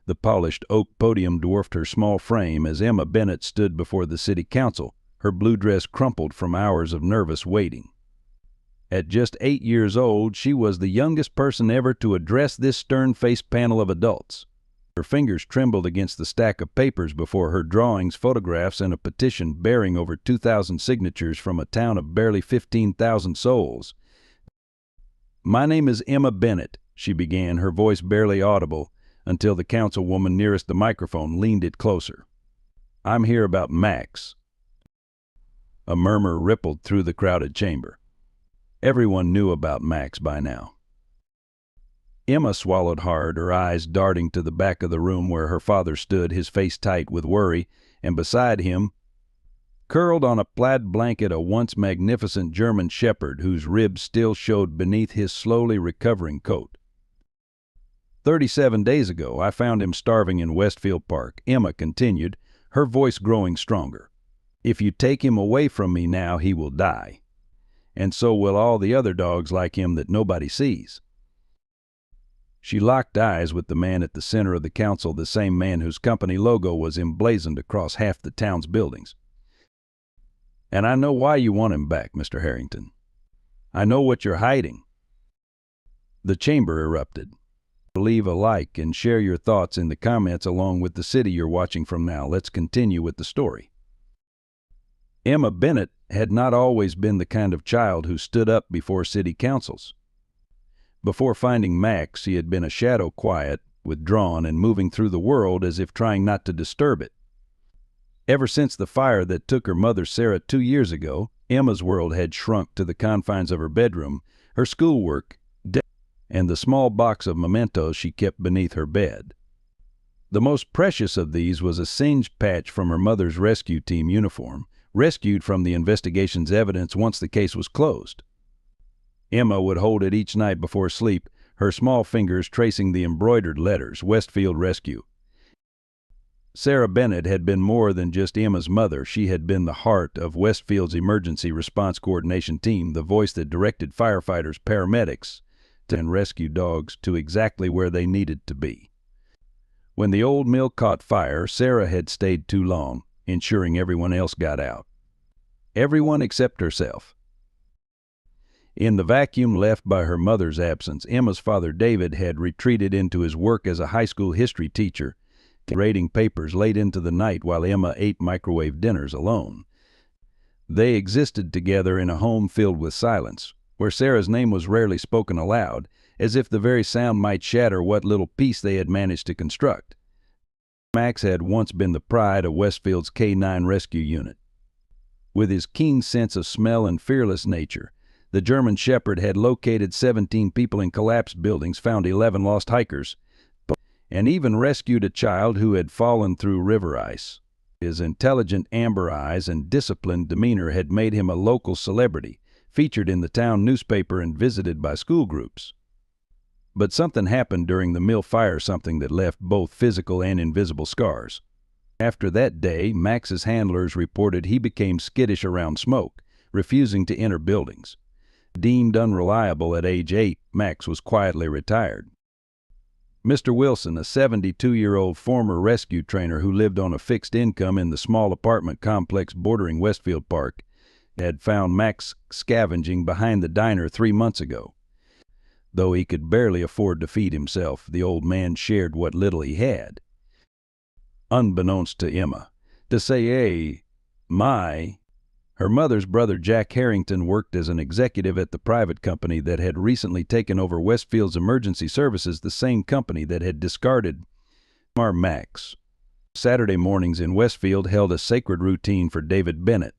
The polished oak podium dwarfed her small frame as Emma Bennett stood before the city council, her blue dress crumpled from hours of nervous waiting. At just 8 years old, she was the youngest person ever to address this stern-faced panel of adults. Her fingers trembled against the stack of papers before her: drawings, photographs, and a petition bearing over 2,000 signatures from a town of barely 15,000 souls. "My name is Emma Bennett," she began, her voice barely audible, until the councilwoman nearest the microphone leaned it closer. "I'm here about Max." A murmur rippled through the crowded chamber. Everyone knew about Max by now. Emma swallowed hard, her eyes darting to the back of the room where her father stood, his face tight with worry, and beside him, curled on a plaid blanket, a once magnificent German shepherd whose ribs still showed beneath his slowly recovering coat. 37 days ago, I found him starving in Westfield Park," Emma continued, her voice growing stronger. "If you take him away from me now, he will die. And so will all the other dogs like him that nobody sees." She locked eyes with the man at the center of the council, the same man whose company logo was emblazoned across half the town's buildings. "And I know why you want him back, Mr. Harrington. I know what you're hiding." The chamber erupted. Leave a like and share your thoughts in the comments along with the city you're watching from now. Let's continue with the story. Emma Bennett had not always been the kind of child who stood up before city councils. Before finding Max, she had been a shadow, quiet, withdrawn, and moving through the world as if trying not to disturb it. Ever since the fire that took her mother Sarah 2 years ago, Emma's world had shrunk to the confines of her bedroom, her schoolwork, and the small box of mementos she kept beneath her bed. The most precious of these was a singed patch from her mother's rescue team uniform, rescued from the investigation's evidence once the case was closed. Emma would hold it each night before sleep, her small fingers tracing the embroidered letters, Westfield Rescue. Sarah Bennett had been more than just Emma's mother. She had been the heart of Westfield's emergency response coordination team, the voice that directed firefighters, paramedics, and rescue dogs to exactly where they needed to be. When the old mill caught fire, Sarah had stayed too long, ensuring everyone else got out. Everyone except herself. In the vacuum left by her mother's absence, Emma's father David had retreated into his work as a high school history teacher, grading papers late into the night while Emma ate microwave dinners alone. They existed together in a home filled with silence, where Sarah's name was rarely spoken aloud, as if the very sound might shatter what little peace they had managed to construct. Max had once been the pride of Westfield's K-9 rescue unit. With his keen sense of smell and fearless nature, the German shepherd had located 17 people in collapsed buildings, found 11 lost hikers, and even rescued a child who had fallen through river ice. His intelligent amber eyes and disciplined demeanor had made him a local celebrity, featured in the town newspaper and visited by school groups. But something happened during the mill fire, something that left both physical and invisible scars. After that day, Max's handlers reported he became skittish around smoke, refusing to enter buildings. Deemed unreliable at age 8, Max was quietly retired. Mr. Wilson, a 72-year-old former rescue trainer who lived on a fixed income in the small apartment complex bordering Westfield Park, had found Max scavenging behind the diner 3 months ago. Though he could barely afford to feed himself, the old man shared what little he had. Unbeknownst to Emma, to say, her mother's brother Jack Harrington worked as an executive at the private company that had recently taken over Westfield's emergency services, the same company that had discarded our Max. Saturday mornings in Westfield held a sacred routine for David Bennett.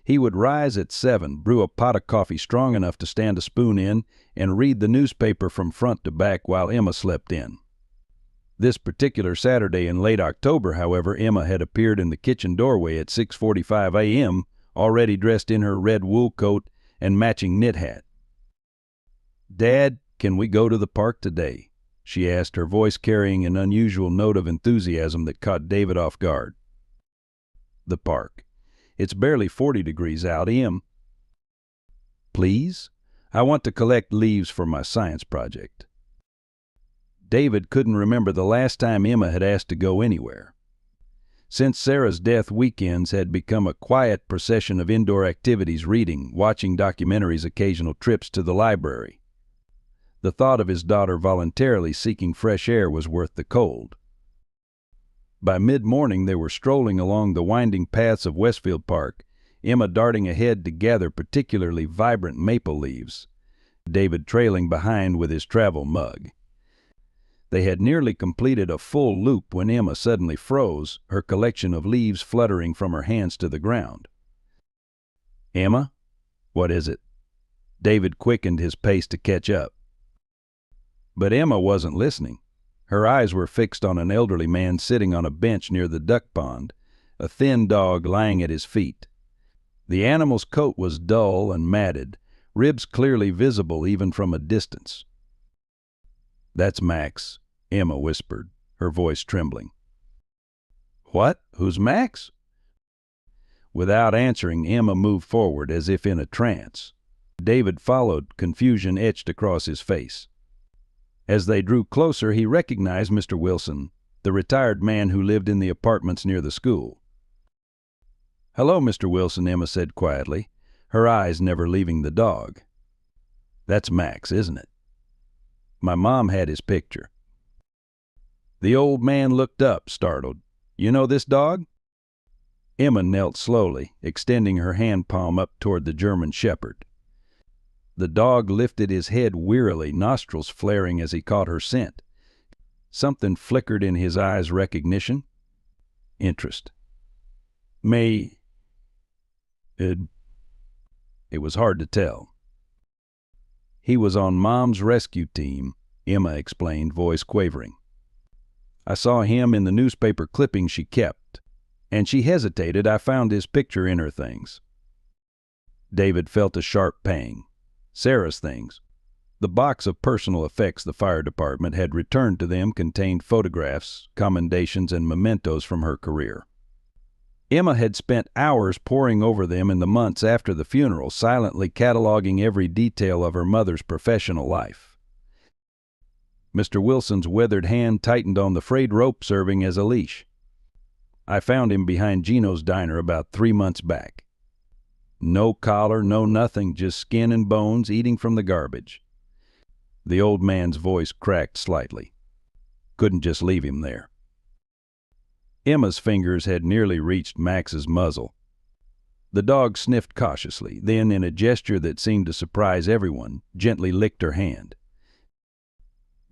He would rise at 7, brew a pot of coffee strong enough to stand a spoon in, and read the newspaper from front to back while Emma slept in. This particular Saturday in late October, however, Emma had appeared in the kitchen doorway at 6:45 a.m., already dressed in her red wool coat and matching knit hat. "Dad, can we go to the park today?" she asked, her voice carrying an unusual note of enthusiasm that caught David off guard. "The park. It's barely 40 degrees out, Em." "Please? I want to collect leaves for my science project." David couldn't remember the last time Emma had asked to go anywhere. Since Sarah's death, weekends had become a quiet procession of indoor activities, reading, watching documentaries, occasional trips to the library. The thought of his daughter voluntarily seeking fresh air was worth the cold. By mid-morning they were strolling along the winding paths of Westfield Park, Emma darting ahead to gather particularly vibrant maple leaves, David trailing behind with his travel mug. They had nearly completed a full loop when Emma suddenly froze, her collection of leaves fluttering from her hands to the ground. "Emma? What is it?" David quickened his pace to catch up. But Emma wasn't listening. Her eyes were fixed on an elderly man sitting on a bench near the duck pond, a thin dog lying at his feet. The animal's coat was dull and matted, ribs clearly visible even from a distance. "That's Max," Emma whispered, her voice trembling. "What? Who's Max?" Without answering, Emma moved forward as if in a trance. David followed, confusion etched across his face. As they drew closer, he recognized Mr. Wilson, the retired man who lived in the apartments near the school. "Hello, Mr. Wilson," Emma said quietly, her eyes never leaving the dog. "That's Max, isn't it? My mom had his picture." The old man looked up, startled. "You know this dog?" Emma knelt slowly, extending her hand palm up toward the German shepherd. The dog lifted his head wearily, nostrils flaring as he caught her scent. Something flickered in his eyes, recognition, interest. It was hard to tell. "He was on Mom's rescue team," Emma explained, voice quavering. "I saw him in the newspaper clipping she kept." And she hesitated. "I found his picture in her things." David felt a sharp pang. Sarah's things. The box of personal effects the fire department had returned to them contained photographs, commendations, and mementos from her career. Emma had spent hours poring over them in the months after the funeral, silently cataloging every detail of her mother's professional life. Mr. Wilson's weathered hand tightened on the frayed rope serving as a leash. "I found him behind Gino's diner about 3 months back. No collar, no nothing, just skin and bones, eating from the garbage." The old man's voice cracked slightly. "Couldn't just leave him there." Emma's fingers had nearly reached Max's muzzle. The dog sniffed cautiously, then, in a gesture that seemed to surprise everyone, gently licked her hand.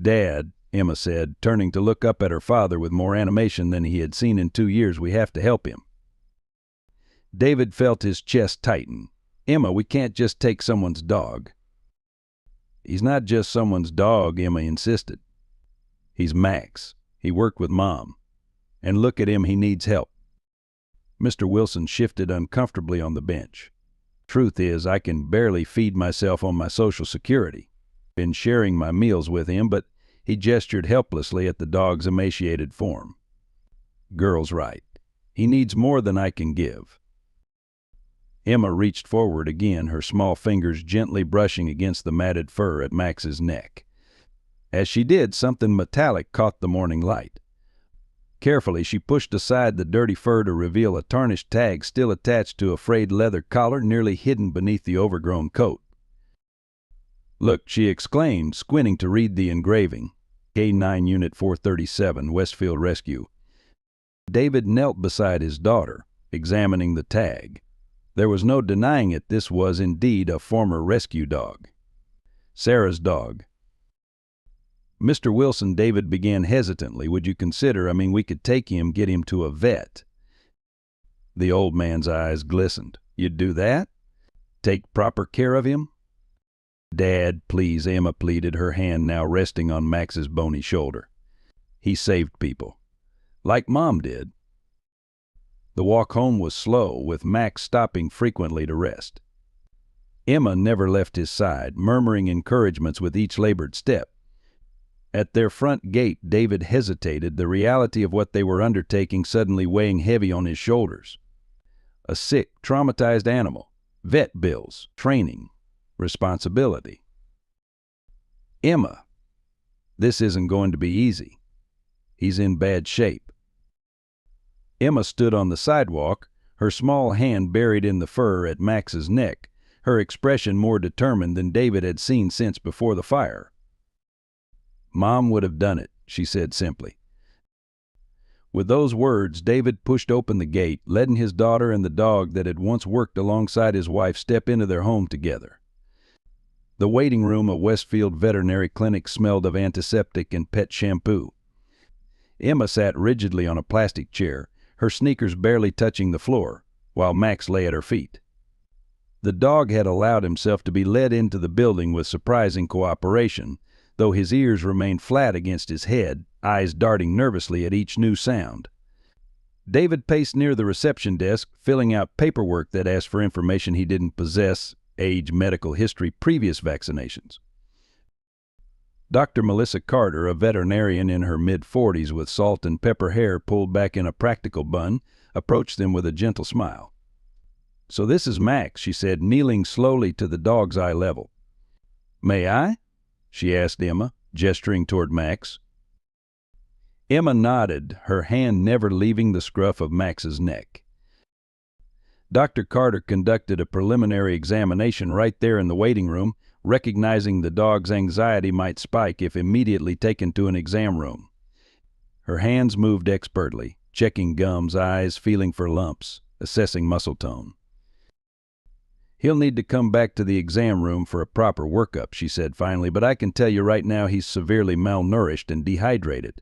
"Dad," Emma said, turning to look up at her father with more animation than he had seen in 2 years, "we have to help him." David felt his chest tighten. "Emma, we can't just take someone's dog." "He's not just someone's dog," Emma insisted. "He's Max. He worked with Mom. And look at him, he needs help." Mr. Wilson shifted uncomfortably on the bench. "Truth is, I can barely feed myself on my Social Security. Been sharing my meals with him," but he gestured helplessly at the dog's emaciated form. "Girl's right. He needs more than I can give." Emma reached forward again, her small fingers gently brushing against the matted fur at Max's neck. As she did, something metallic caught the morning light. Carefully, she pushed aside the dirty fur to reveal a tarnished tag still attached to a frayed leather collar nearly hidden beneath the overgrown coat. "Look," she exclaimed, squinting to read the engraving. K-9 Unit 437, Westfield Rescue. David knelt beside his daughter, examining the tag. There was no denying it, this was indeed a former rescue dog. Sarah's dog. "Mr. Wilson," David began hesitantly, "would you consider, we could take him, get him to a vet." The old man's eyes glistened. "You'd do that? Take proper care of him?" "Dad, please," Emma pleaded, her hand now resting on Max's bony shoulder. "He saved people. Like Mom did." The walk home was slow, with Max stopping frequently to rest. Emma never left his side, murmuring encouragements with each labored step. At their front gate, David hesitated, the reality of what they were undertaking suddenly weighing heavy on his shoulders. A sick, traumatized animal, vet bills, training, responsibility. "Emma." This isn't going to be easy. He's in bad shape." Emma stood on the sidewalk, her small hand buried in the fur at Max's neck, her expression more determined than David had seen since before the fire. "Mom would have done it," she said simply. With those words, David pushed open the gate, letting his daughter and the dog that had once worked alongside his wife step into their home together. The waiting room at Westfield Veterinary Clinic smelled of antiseptic and pet shampoo. Emma sat rigidly on a plastic chair, her sneakers barely touching the floor, while Max lay at her feet. The dog had allowed himself to be led into the building with surprising cooperation, though his ears remained flat against his head, eyes darting nervously at each new sound. David paced near the reception desk, filling out paperwork that asked for information he didn't possess: age, medical history, previous vaccinations. Dr. Melissa Carter, a veterinarian in her mid-40s with salt and pepper hair pulled back in a practical bun, approached them with a gentle smile. "So this is Max," she said, kneeling slowly to the dog's eye level. "May I?" she asked Emma, gesturing toward Max. Emma nodded, her hand never leaving the scruff of Max's neck. Dr. Carter conducted a preliminary examination right there in the waiting room, recognizing the dog's anxiety might spike if immediately taken to an exam room. Her hands moved expertly, checking gums, eyes, feeling for lumps, assessing muscle tone. "He'll need to come back to the exam room for a proper workup," she said finally, "but I can tell you right now he's severely malnourished and dehydrated."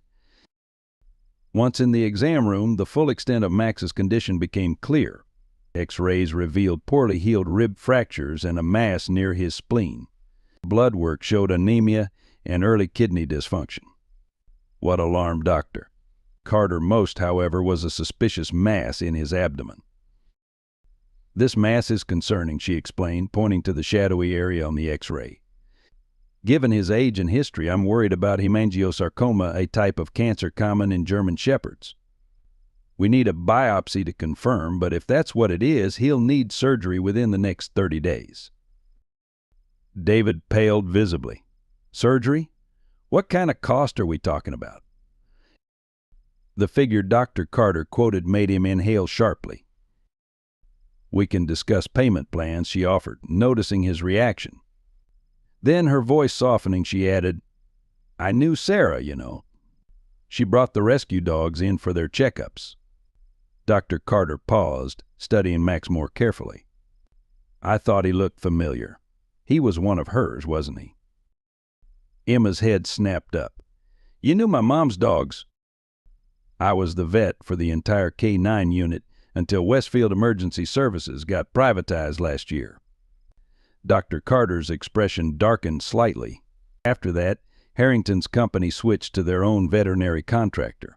Once in the exam room, the full extent of Max's condition became clear. X-rays revealed poorly healed rib fractures and a mass near his spleen. Blood work showed anemia and early kidney dysfunction. What alarmed Dr. Carter most, however, was a suspicious mass in his abdomen. "This mass is concerning," she explained, pointing to the shadowy area on the X-ray. "Given his age and history, I'm worried about hemangiosarcoma, a type of cancer common in German Shepherds. We need a biopsy to confirm, but if that's what it is, he'll need surgery within the next 30 days. David paled visibly. "Surgery? What kind of cost are we talking about?" The figure Dr. Carter quoted made him inhale sharply. "We can discuss payment plans," she offered, noticing his reaction. Then, her voice softening, she added, "I knew Sarah, you know. She brought the rescue dogs in for their checkups." Dr. Carter paused, studying Max more carefully. "I thought he looked familiar. He was one of hers, wasn't he?" Emma's head snapped up. "You knew my mom's dogs." "I was the vet for the entire K-9 unit until Westfield Emergency Services got privatized last year." Dr. Carter's expression darkened slightly. After that, Harrington's company switched to their own veterinary contractor.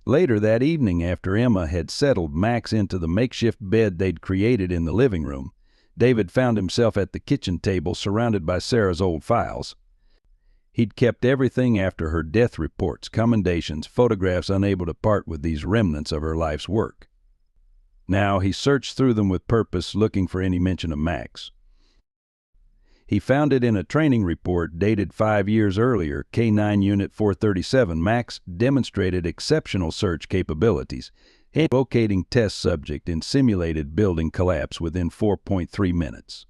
Later that evening, after Emma had settled Max into the makeshift bed they'd created in the living room, David found himself at the kitchen table surrounded by Sarah's old files. He'd kept everything after her death reports, commendations, photographs, unable to part with these remnants of her life's work. Now he searched through them with purpose, looking for any mention of Max. He found it in a training report dated 5 years earlier. K-9 Unit 437, Max demonstrated exceptional search capabilities, locating test subject in simulated building collapse within 4.3 minutes.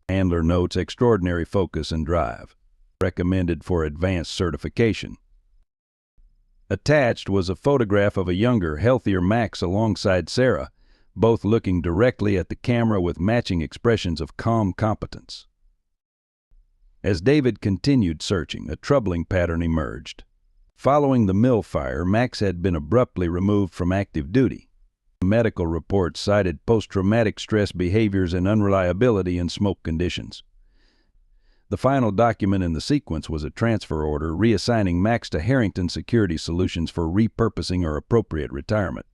Handler notes extraordinary focus and drive. Recommended for advanced certification. Attached was a photograph of a younger, healthier Max alongside Sarah, both looking directly at the camera with matching expressions of calm competence. As David continued searching, a troubling pattern emerged. Following the mill fire, Max had been abruptly removed from active duty. Medical reports cited post-traumatic stress behaviors and unreliability in smoke conditions. The final document in the sequence was a transfer order reassigning Max to Harrington Security Solutions for repurposing or appropriate retirement.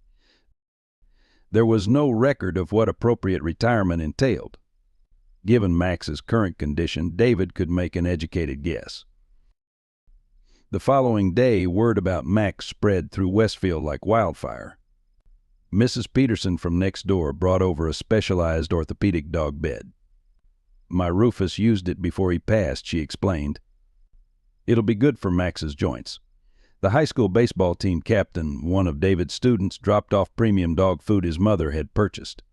There was no record of what appropriate retirement entailed. Given Max's current condition, David could make an educated guess. The following day, word about Max spread through Westfield like wildfire. Mrs. Peterson from next door brought over a specialized orthopedic dog bed. "My Rufus used it before he passed," she explained. It'll be good for Max's joints. The high school baseball team captain, one of David's students, dropped off premium dog food his mother had purchased.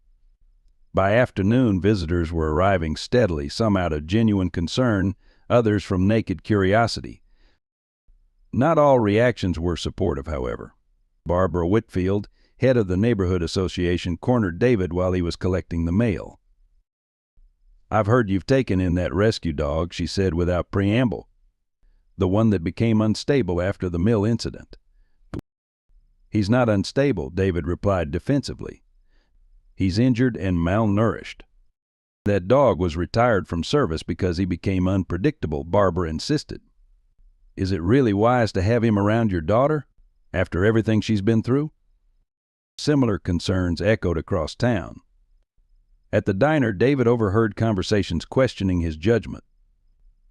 By afternoon, visitors were arriving steadily, some out of genuine concern, others from naked curiosity. Not all reactions were supportive, however. Barbara Whitfield, head of the neighborhood association, cornered David while he was collecting the mail. "I've heard you've taken in that rescue dog," she said without preamble. "The one that became unstable after the mill incident." "He's not unstable," David replied defensively. "He's injured and malnourished." "That dog was retired from service because he became unpredictable," Barbara insisted. "Is it really wise to have him around your daughter, after everything she's been through?" Similar concerns echoed across town. At the diner, David overheard conversations questioning his judgment.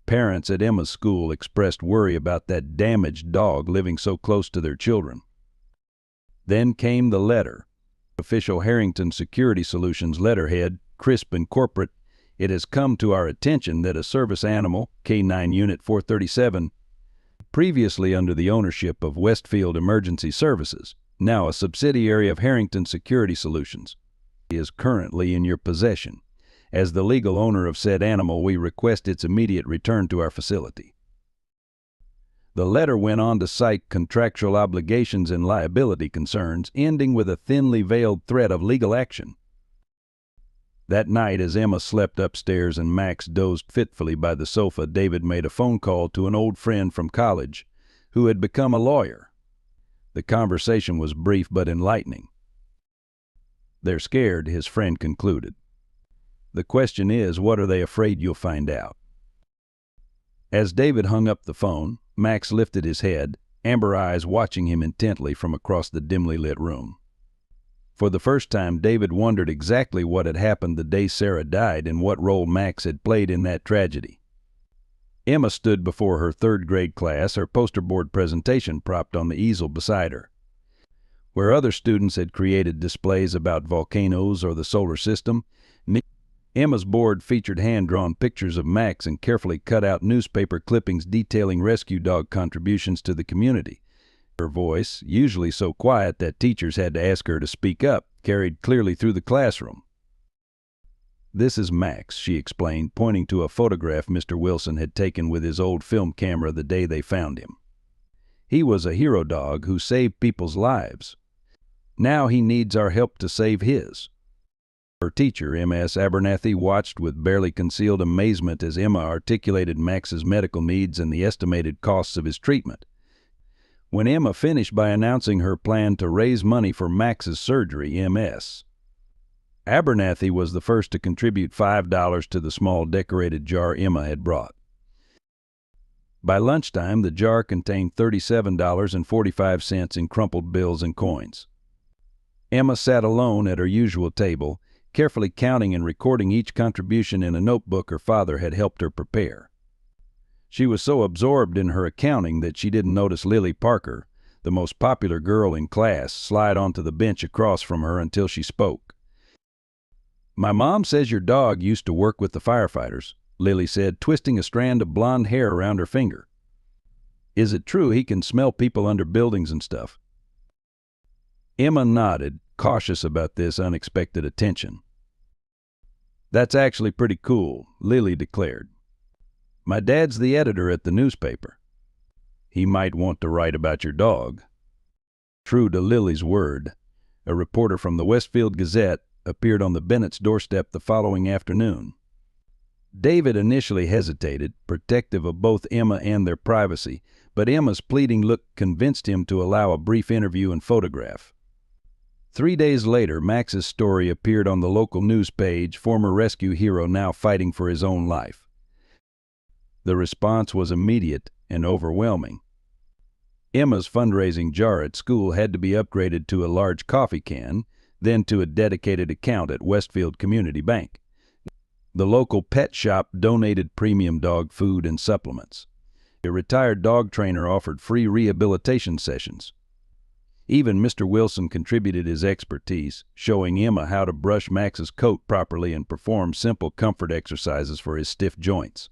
Parents at Emma's school expressed worry about that damaged dog living so close to their children. Then came the letter. Official Harrington Security Solutions letterhead, crisp and corporate. "It has come to our attention that a service animal, K-9 Unit 437, previously under the ownership of Westfield Emergency Services, now a subsidiary of Harrington Security Solutions, is currently in your possession. As the legal owner of said animal, we request its immediate return to our facility." The letter went on to cite contractual obligations and liability concerns, ending with a thinly veiled threat of legal action. That night, as Emma slept upstairs and Max dozed fitfully by the sofa, David made a phone call to an old friend from college who had become a lawyer. The conversation was brief but enlightening. "They're scared," his friend concluded. "The question is, what are they afraid you'll find out?" As David hung up the phone, Max lifted his head, amber eyes watching him intently from across the dimly lit room. For the first time, David wondered exactly what had happened the day Sarah died and what role Max had played in that tragedy. Emma stood before her third-grade class, her poster board presentation propped on the easel beside her. Where other students had created displays about volcanoes or the solar system, Emma's board featured hand-drawn pictures of Max and carefully cut-out newspaper clippings detailing rescue dog contributions to the community. Her voice, usually so quiet that teachers had to ask her to speak up, carried clearly through the classroom. "This is Max," she explained, pointing to a photograph Mr. Wilson had taken with his old film camera the day they found him. "He was a hero dog who saved people's lives. Now he needs our help to save his." Her teacher, M.S. Abernathy, watched with barely concealed amazement as Emma articulated Max's medical needs and the estimated costs of his treatment. When Emma finished by announcing her plan to raise money for Max's surgery, M.S. Abernathy was the first to contribute $5 to the small decorated jar Emma had brought. By lunchtime, the jar contained $37.45 in crumpled bills and coins. Emma sat alone at her usual table, carefully counting and recording each contribution in a notebook her father had helped her prepare. She was so absorbed in her accounting that she didn't notice Lily Parker, the most popular girl in class, slide onto the bench across from her until she spoke. "My mom says your dog used to work with the firefighters," Lily said, twisting a strand of blonde hair around her finger. "Is it true he can smell people under buildings and stuff?" Emma nodded, cautious about this unexpected attention. "That's actually pretty cool," Lily declared. "My dad's the editor at the newspaper. He might want to write about your dog." True to Lily's word, a reporter from the Westfield Gazette appeared on the Bennett's doorstep the following afternoon. David initially hesitated, protective of both Emma and their privacy, but Emma's pleading look convinced him to allow a brief interview and photograph. 3 days later, Max's story appeared on the local news page, former rescue hero now fighting for his own life. The response was immediate and overwhelming. Emma's fundraising jar at school had to be upgraded to a large coffee can, then to a dedicated account at Westfield Community Bank. The local pet shop donated premium dog food and supplements. A retired dog trainer offered free rehabilitation sessions. Even Mr. Wilson contributed his expertise, showing Emma how to brush Max's coat properly and perform simple comfort exercises for his stiff joints.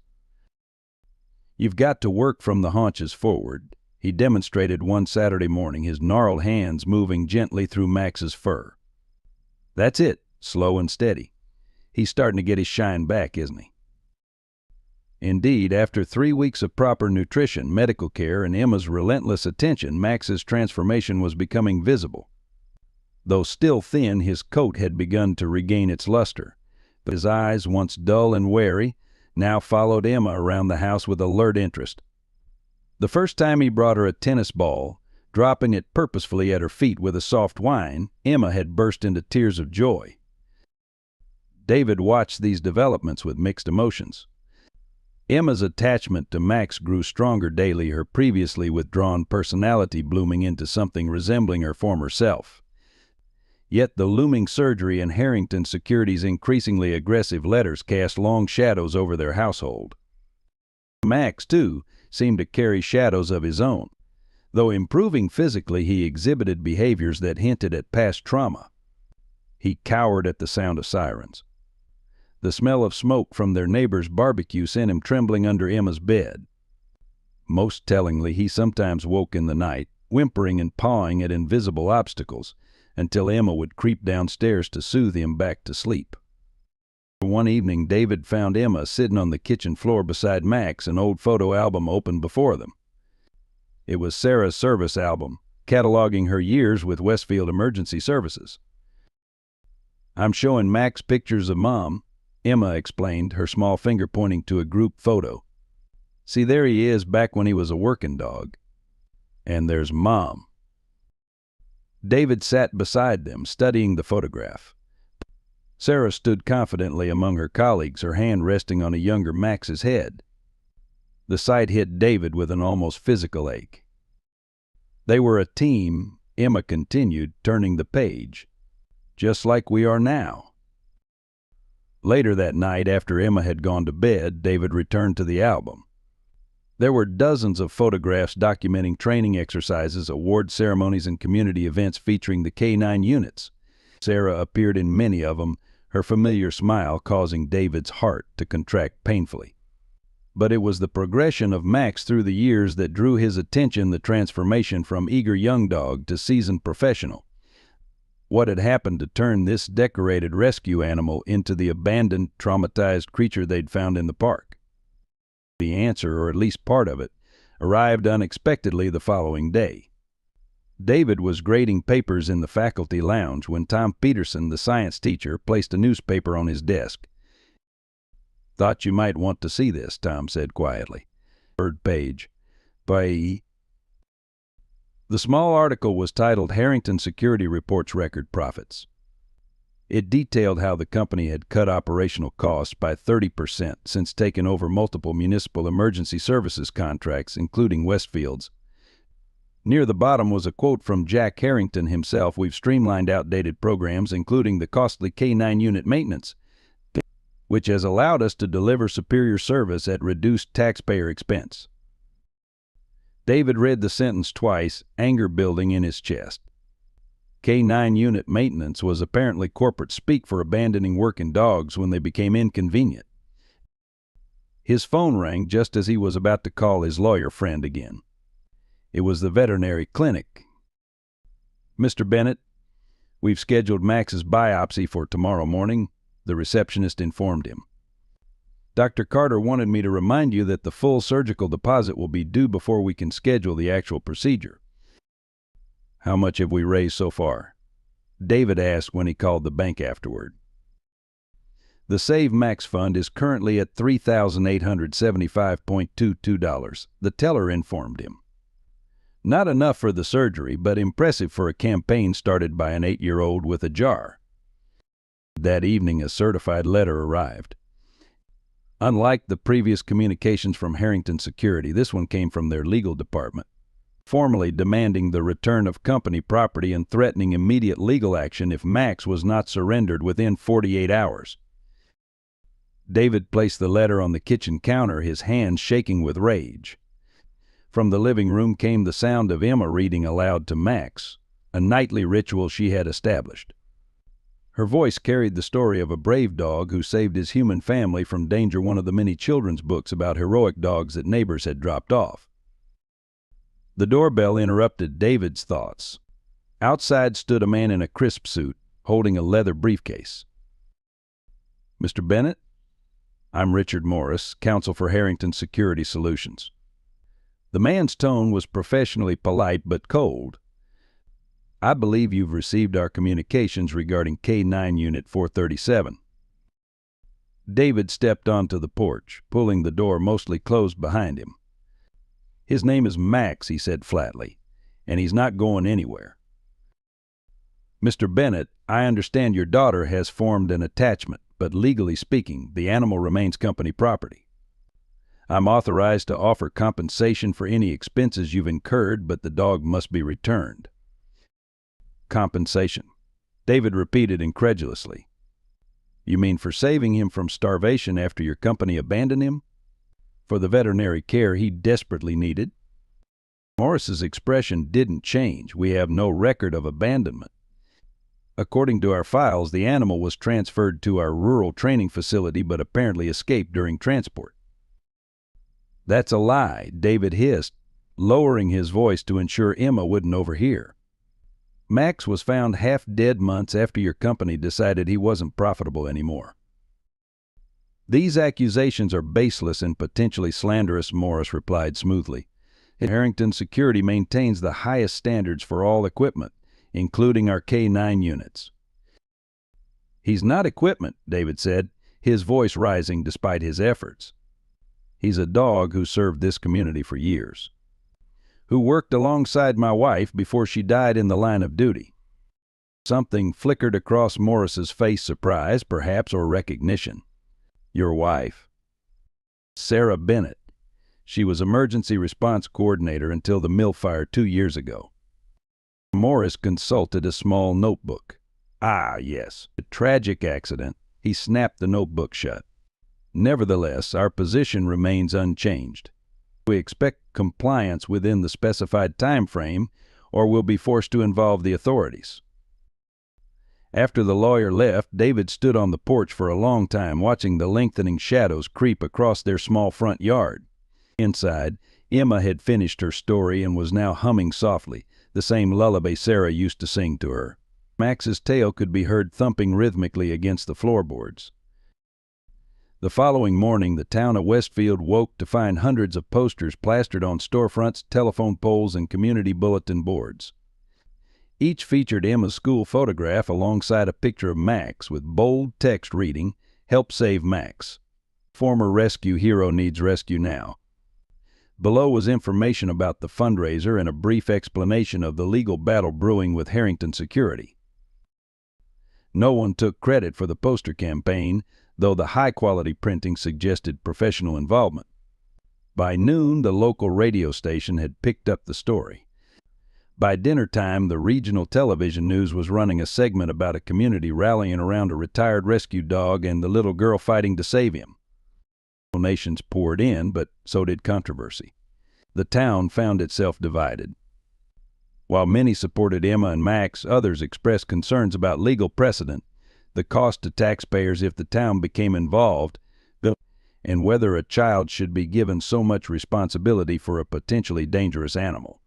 You've got to work from the haunches forward. He demonstrated one Saturday morning, his gnarled hands moving gently through Max's fur. That's it, slow and steady. He's starting to get his shine back, isn't he? Indeed, after 3 weeks of proper nutrition, medical care, and Emma's relentless attention, Max's transformation was becoming visible. Though still thin, his coat had begun to regain its luster, but his eyes, once dull and wary, now followed Emma around the house with alert interest. The first time he brought her a tennis ball, dropping it purposefully at her feet with a soft whine, Emma had burst into tears of joy. David watched these developments with mixed emotions. Emma's attachment to Max grew stronger daily, her previously withdrawn personality blooming into something resembling her former self. Yet the looming surgery and Harrington Security's increasingly aggressive letters cast long shadows over their household. Max, too, seemed to carry shadows of his own. Though improving physically, he exhibited behaviors that hinted at past trauma. He cowered at the sound of sirens. The smell of smoke from their neighbor's barbecue sent him trembling under Emma's bed. Most tellingly, he sometimes woke in the night, whimpering and pawing at invisible obstacles, until Emma would creep downstairs to soothe him back to sleep. One evening, David found Emma sitting on the kitchen floor beside Max, an old photo album open before them. It was Sarah's service album, cataloging her years with Westfield Emergency Services. "I'm showing Max pictures of Mom," Emma explained, her small finger pointing to a group photo. "See, there he is back when he was a working dog. And there's Mom." David sat beside them, studying the photograph. Sarah stood confidently among her colleagues, her hand resting on a younger Max's head. The sight hit David with an almost physical ache. "They were a team," Emma continued, turning the page, "just like we are now." Later that night, after Emma had gone to bed, David returned to the album. There were dozens of photographs documenting training exercises, award ceremonies, and community events featuring the K-9 units. Sarah appeared in many of them, her familiar smile causing David's heart to contract painfully. But it was the progression of Max through the years that drew his attention, the transformation from eager young dog to seasoned professional. What had happened to turn this decorated rescue animal into the abandoned, traumatized creature they'd found in the park? The answer, or at least part of it, arrived unexpectedly the following day. David was grading papers in the faculty lounge when Tom Peterson, the science teacher, placed a newspaper on his desk. "Thought you might want to see this," Tom said quietly. Third page. By The small article was titled "Harrington Security Reports Record Profits." It detailed how the company had cut operational costs by 30% since taking over multiple municipal emergency services contracts, including Westfield's. Near the bottom was a quote from Jack Harrington himself: "We've streamlined outdated programs, including the costly K-9 unit maintenance, which has allowed us to deliver superior service at reduced taxpayer expense." David read the sentence twice, anger building in his chest. K-9 unit maintenance was apparently corporate speak for abandoning working dogs when they became inconvenient. His phone rang just as he was about to call his lawyer friend again. It was the veterinary clinic. "Mr. Bennett, we've scheduled Max's biopsy for tomorrow morning," the receptionist informed him. "Dr. Carter wanted me to remind you that the full surgical deposit will be due before we can schedule the actual procedure." "How much have we raised so far?" David asked when he called the bank afterward. "The Save Max Fund is currently at $3,875.22, the teller informed him. Not enough for the surgery, but impressive for a campaign started by an 8-year-old with a jar. That evening, a certified letter arrived. Unlike the previous communications from Harrington Security, this one came from their legal department, formally demanding the return of company property and threatening immediate legal action if Max was not surrendered within 48 hours. David placed the letter on the kitchen counter, his hands shaking with rage. From the living room came the sound of Emma reading aloud to Max, a nightly ritual she had established. Her voice carried the story of a brave dog who saved his human family from danger, one of the many children's books about heroic dogs that neighbors had dropped off. The doorbell interrupted David's thoughts. Outside stood a man in a crisp suit, holding a leather briefcase. "Mr. Bennett?" "I'm Richard Morris, counsel for Harrington Security Solutions." The man's tone was professionally polite but cold. "I believe you've received our communications regarding K-9 Unit 437. David stepped onto the porch, pulling the door mostly closed behind him. "His name is Max," he said flatly, "and he's not going anywhere." "Mr. Bennett, I understand your daughter has formed an attachment, but legally speaking, the animal remains company property. I'm authorized to offer compensation for any expenses you've incurred, but the dog must be returned." "Compensation?" David repeated incredulously. "You mean for saving him from starvation after your company abandoned him? For the veterinary care he desperately needed?" Morris's expression didn't change. "We have no record of abandonment. According to our files, the animal was transferred to our rural training facility but apparently escaped during transport." "That's a lie," David hissed, lowering his voice to ensure Emma wouldn't overhear. "Max was found half dead months after your company decided he wasn't profitable anymore." "These accusations are baseless and potentially slanderous," Morris replied smoothly. "Harrington Security maintains the highest standards for all equipment, including our K-9 units." "He's not equipment," David said, his voice rising despite his efforts. "He's a dog who served this community for years, who worked alongside my wife before she died in the line of duty." Something flickered across Morris's face, surprise, perhaps, or recognition. "Your wife?" "Sarah Bennett. She was emergency response coordinator until the mill fire 2 years ago." Morris consulted a small notebook. "Ah, yes, a tragic accident." He snapped the notebook shut. "Nevertheless, our position remains unchanged. We expect compliance within the specified time frame, or we'll be forced to involve the authorities." After the lawyer left, David stood on the porch for a long time, watching the lengthening shadows creep across their small front yard. Inside, Emma had finished her story and was now humming softly, the same lullaby Sarah used to sing to her. Max's tail could be heard thumping rhythmically against the floorboards. The following morning, the town of Westfield woke to find hundreds of posters plastered on storefronts, telephone poles, and community bulletin boards. Each featured Emma's school photograph alongside a picture of Max with bold text reading, "Help save Max. Former rescue hero needs rescue now." Below was information about the fundraiser and a brief explanation of the legal battle brewing with Harrington Security. No one took credit for the poster campaign, though the high-quality printing suggested professional involvement. By noon, the local radio station had picked up the story. By dinner time, the regional television news was running a segment about a community rallying around a retired rescue dog and the little girl fighting to save him. Donations poured in, but so did controversy. The town found itself divided. While many supported Emma and Max, others expressed concerns about legal precedent, the cost to taxpayers if the town became involved, and whether a child should be given so much responsibility for a potentially dangerous animal.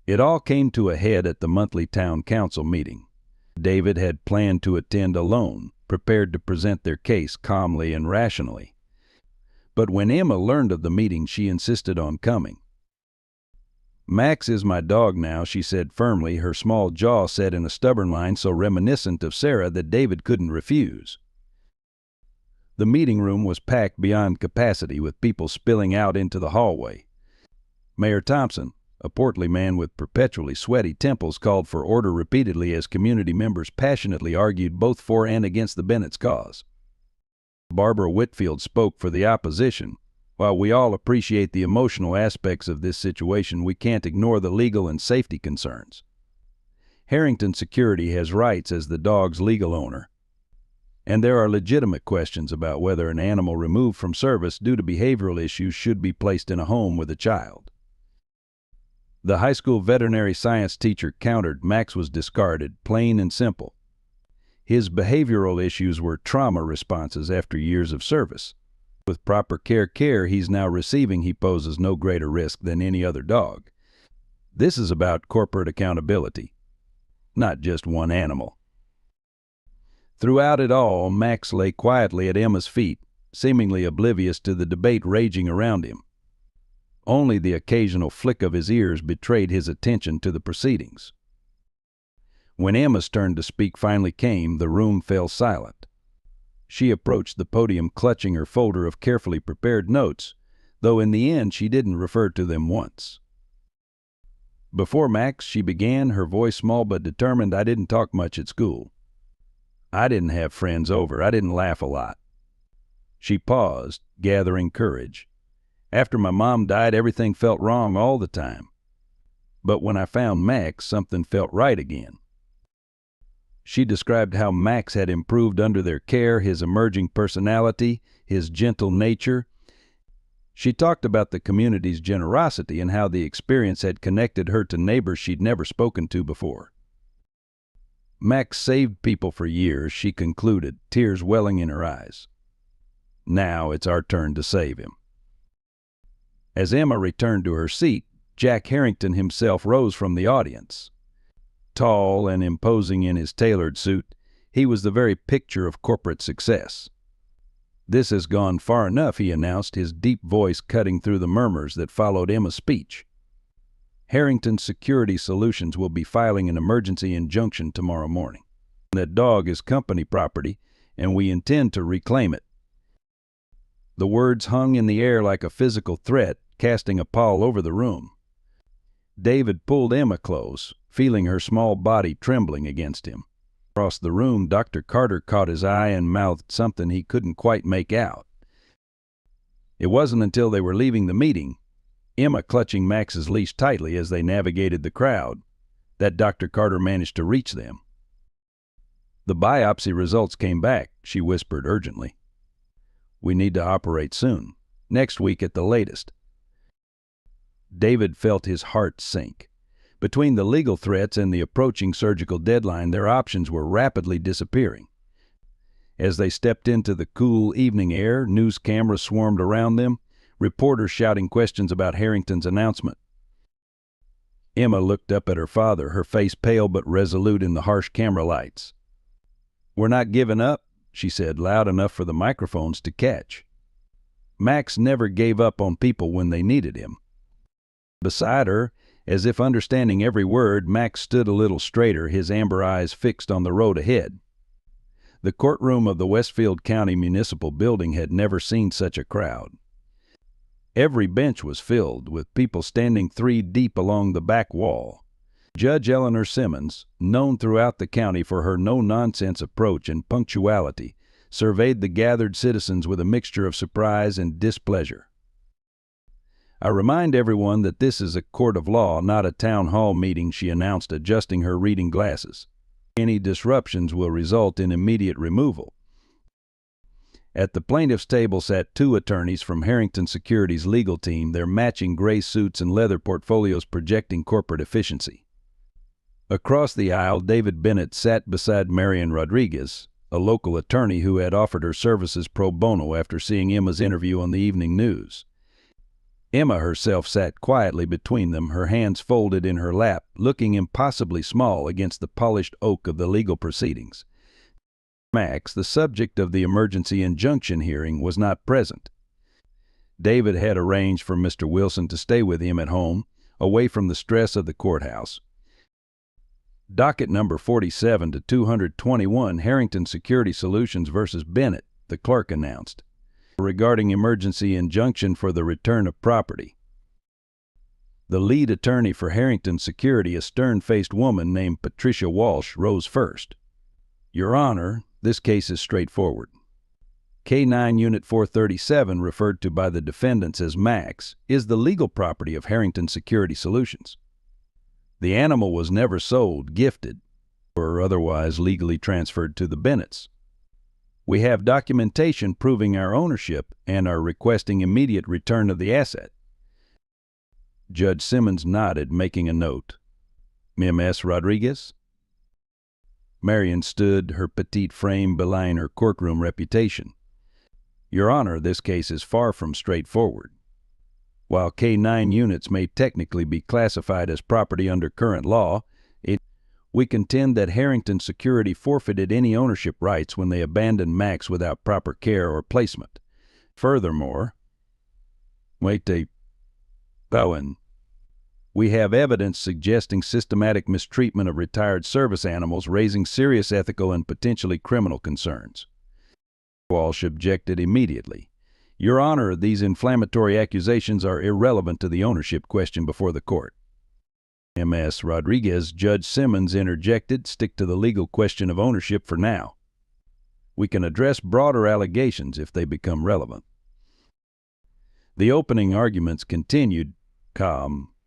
It all came to a head at the monthly town council meeting. David had planned to attend alone, prepared to present their case calmly and rationally. But when Emma learned of the meeting, she insisted on coming. "Max is my dog now," she said firmly, her small jaw set in a stubborn line so reminiscent of Sarah that David couldn't refuse. The meeting room was packed beyond capacity, with people spilling out into the hallway. Mayor Thompson, a portly man with perpetually sweaty temples, called for order repeatedly as community members passionately argued both for and against the Bennett's cause. Barbara Whitfield spoke for the opposition. "While we all appreciate the emotional aspects of this situation, we can't ignore the legal and safety concerns. Harrington Security has rights as the dog's legal owner, and there are legitimate questions about whether an animal removed from service due to behavioral issues should be placed in a home with a child." The high school veterinary science teacher countered. Max was discarded, plain and simple. His behavioral issues were trauma responses after years of service. With proper care he's now receiving, he poses no greater risk than any other dog. This is about corporate accountability, not just one animal. Throughout it all, Max lay quietly at Emma's feet, seemingly oblivious to the debate raging around him. Only the occasional flick of his ears betrayed his attention to the proceedings. When Emma's turn to speak finally came, the room fell silent. She approached the podium clutching her folder of carefully prepared notes, though in the end she didn't refer to them once. Before Max, she began, her voice small but determined. I didn't talk much at school. I didn't have friends over. I didn't laugh a lot. She paused, gathering courage. After my mom died, everything felt wrong all the time. But when I found Max, something felt right again. She described how Max had improved under their care, his emerging personality, his gentle nature. She talked about the community's generosity and how the experience had connected her to neighbors she'd never spoken to before. Max saved people for years, she concluded, tears welling in her eyes. Now it's our turn to save him. As Emma returned to her seat, Jack Harrington himself rose from the audience. Tall and imposing in his tailored suit, he was the very picture of corporate success. This has gone far enough, he announced, his deep voice cutting through the murmurs that followed Emma's speech. Harrington Security Solutions will be filing an emergency injunction tomorrow morning. That dog is company property, and we intend to reclaim it. The words hung in the air like a physical threat, casting a pall over the room. David pulled Emma close, feeling her small body trembling against him. Across the room, Dr. Carter caught his eye and mouthed something he couldn't quite make out. It wasn't until they were leaving the meeting, Emma clutching Max's leash tightly as they navigated the crowd, that Dr. Carter managed to reach them. The biopsy results came back, she whispered urgently. We need to operate soon, next week at the latest. David felt his heart sink. Between the legal threats and the approaching surgical deadline, their options were rapidly disappearing. As they stepped into the cool evening air, news cameras swarmed around them, reporters shouting questions about Harrington's announcement. Emma looked up at her father, her face pale but resolute in the harsh camera lights. We're not giving up, she said, loud enough for the microphones to catch. Max never gave up on people when they needed him. Beside her, as if understanding every word, Max stood a little straighter, his amber eyes fixed on the road ahead. The courtroom of the Westfield County Municipal Building had never seen such a crowd. Every bench was filled, with people standing 3 deep along the back wall. Judge Eleanor Simmons, known throughout the county for her no-nonsense approach and punctuality, surveyed the gathered citizens with a mixture of surprise and displeasure. I remind everyone that this is a court of law, not a town hall meeting, she announced, adjusting her reading glasses. Any disruptions will result in immediate removal. At the plaintiff's table sat 2 attorneys from Harrington Security's legal team, their matching gray suits and leather portfolios projecting corporate efficiency. Across the aisle, David Bennett sat beside Marion Rodriguez, a local attorney who had offered her services pro bono after seeing Emma's interview on the evening news. Emma herself sat quietly between them, her hands folded in her lap, looking impossibly small against the polished oak of the legal proceedings. Max, the subject of the emergency injunction hearing, was not present. David had arranged for Mr. Wilson to stay with him at home, away from the stress of the courthouse. Docket number 47 to 221, Harrington Security Solutions versus Bennett, the clerk announced, regarding emergency injunction for the return of property. The lead attorney for Harrington Security, a stern-faced woman named Patricia Walsh, rose first. Your Honor, this case is straightforward. K-9 Unit 437, referred to by the defendants as Max, is the legal property of Harrington Security Solutions. The animal was never sold, gifted, or otherwise legally transferred to the Bennetts. We have documentation proving our ownership and are requesting immediate return of the asset. Judge Simmons nodded, making a note. Ms. Rodriguez? Marion stood, her petite frame belying her courtroom reputation. Your Honor, this case is far from straightforward. While K-9 units may technically be classified as property under current law, we contend that Harrington Security forfeited any ownership rights when they abandoned Max without proper care or placement. Furthermore, we have evidence suggesting systematic mistreatment of retired service animals, raising serious ethical and potentially criminal concerns. Walsh objected immediately. Your Honor, these inflammatory accusations are irrelevant to the ownership question before the court. Ms. Rodriguez, Judge Simmons interjected, stick to the legal question of ownership for now. We can address broader allegations if they become relevant. The opening arguments continued,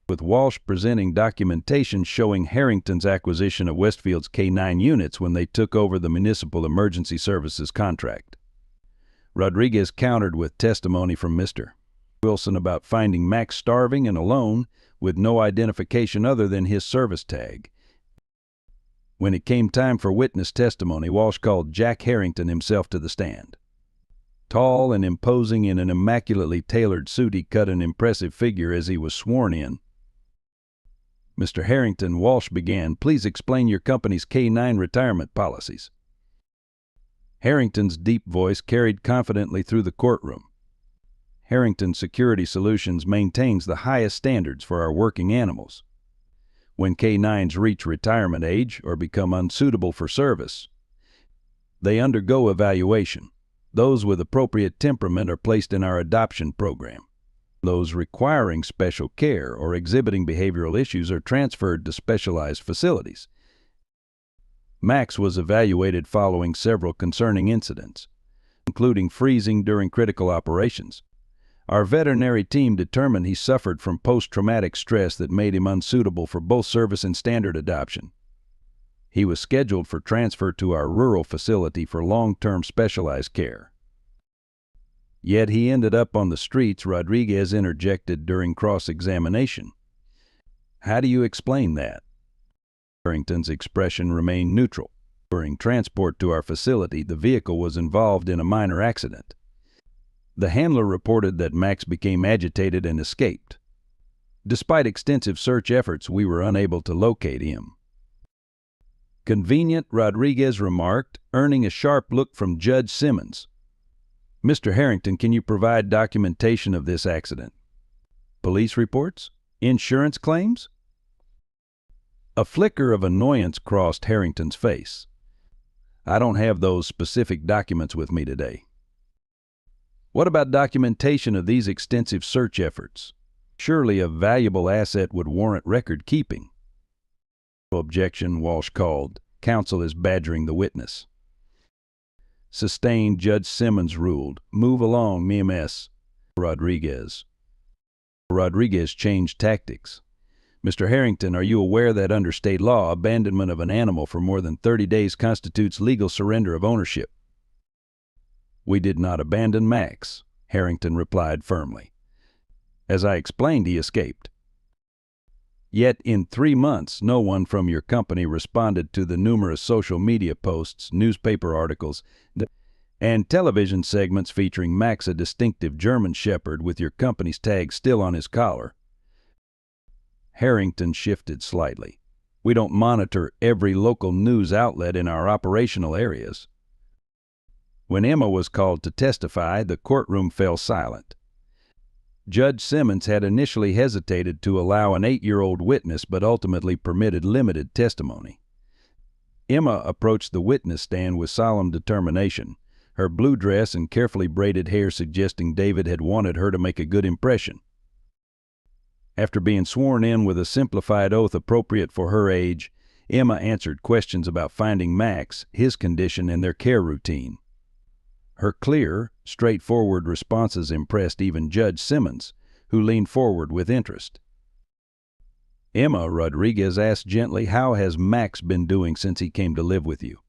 with Walsh presenting documentation showing Harrington's acquisition of Westfield's K-9 units when they took over the Municipal Emergency Services contract. Rodriguez countered with testimony from Mr. Wilson about finding Max starving and alone with no identification other than his service tag. When it came time for witness testimony, Walsh called Jack Harrington himself to the stand. Tall and imposing in an immaculately tailored suit, he cut an impressive figure as he was sworn in. Mr. Harrington, Walsh began, please explain your company's K-9 retirement policies. Harrington's deep voice carried confidently through the courtroom. Harrington Security Solutions maintains the highest standards for our working animals. When K-9s reach retirement age or become unsuitable for service, they undergo evaluation. Those with appropriate temperament are placed in our adoption program. Those requiring special care or exhibiting behavioral issues are transferred to specialized facilities. Max was evaluated following several concerning incidents, including freezing during critical operations. Our veterinary team determined he suffered from post-traumatic stress that made him unsuitable for both service and standard adoption. He was scheduled for transfer to our rural facility for long-term specialized care. Yet he ended up on the streets, Rodriguez interjected during cross-examination. How do you explain that? Harrington's expression remained neutral. During transport to our facility, the vehicle was involved in a minor accident. The handler reported that Max became agitated and escaped. Despite extensive search efforts, we were unable to locate him. Convenient, Rodriguez remarked, earning a sharp look from Judge Simmons. Mr. Harrington, can you provide documentation of this accident? Police reports? Insurance claims? A flicker of annoyance crossed Harrington's face. I don't have those specific documents with me today. What about documentation of these extensive search efforts? Surely a valuable asset would warrant record keeping. Objection, Walsh called. Counsel is badgering the witness. Sustained, Judge Simmons ruled. Move along, Ms. Rodriguez. Rodriguez changed tactics. Mr. Harrington, are you aware that under state law, abandonment of an animal for more than 30 days constitutes legal surrender of ownership? We did not abandon Max, Harrington replied firmly. As I explained, he escaped. Yet in 3 months, no one from your company responded to the numerous social media posts, newspaper articles, and television segments featuring Max, a distinctive German Shepherd with your company's tag still on his collar. Harrington shifted slightly. We don't monitor every local news outlet in our operational areas. When Emma was called to testify, the courtroom fell silent. Judge Simmons had initially hesitated to allow an 8-year-old witness, but ultimately permitted limited testimony. Emma approached the witness stand with solemn determination, her blue dress and carefully braided hair suggesting David had wanted her to make a good impression. After being sworn in with a simplified oath appropriate for her age, Emma answered questions about finding Max, his condition, and their care routine. Her clear, straightforward responses impressed even Judge Simmons, who leaned forward with interest. Emma, Rodriguez asked gently, how has Max been doing since he came to live with you?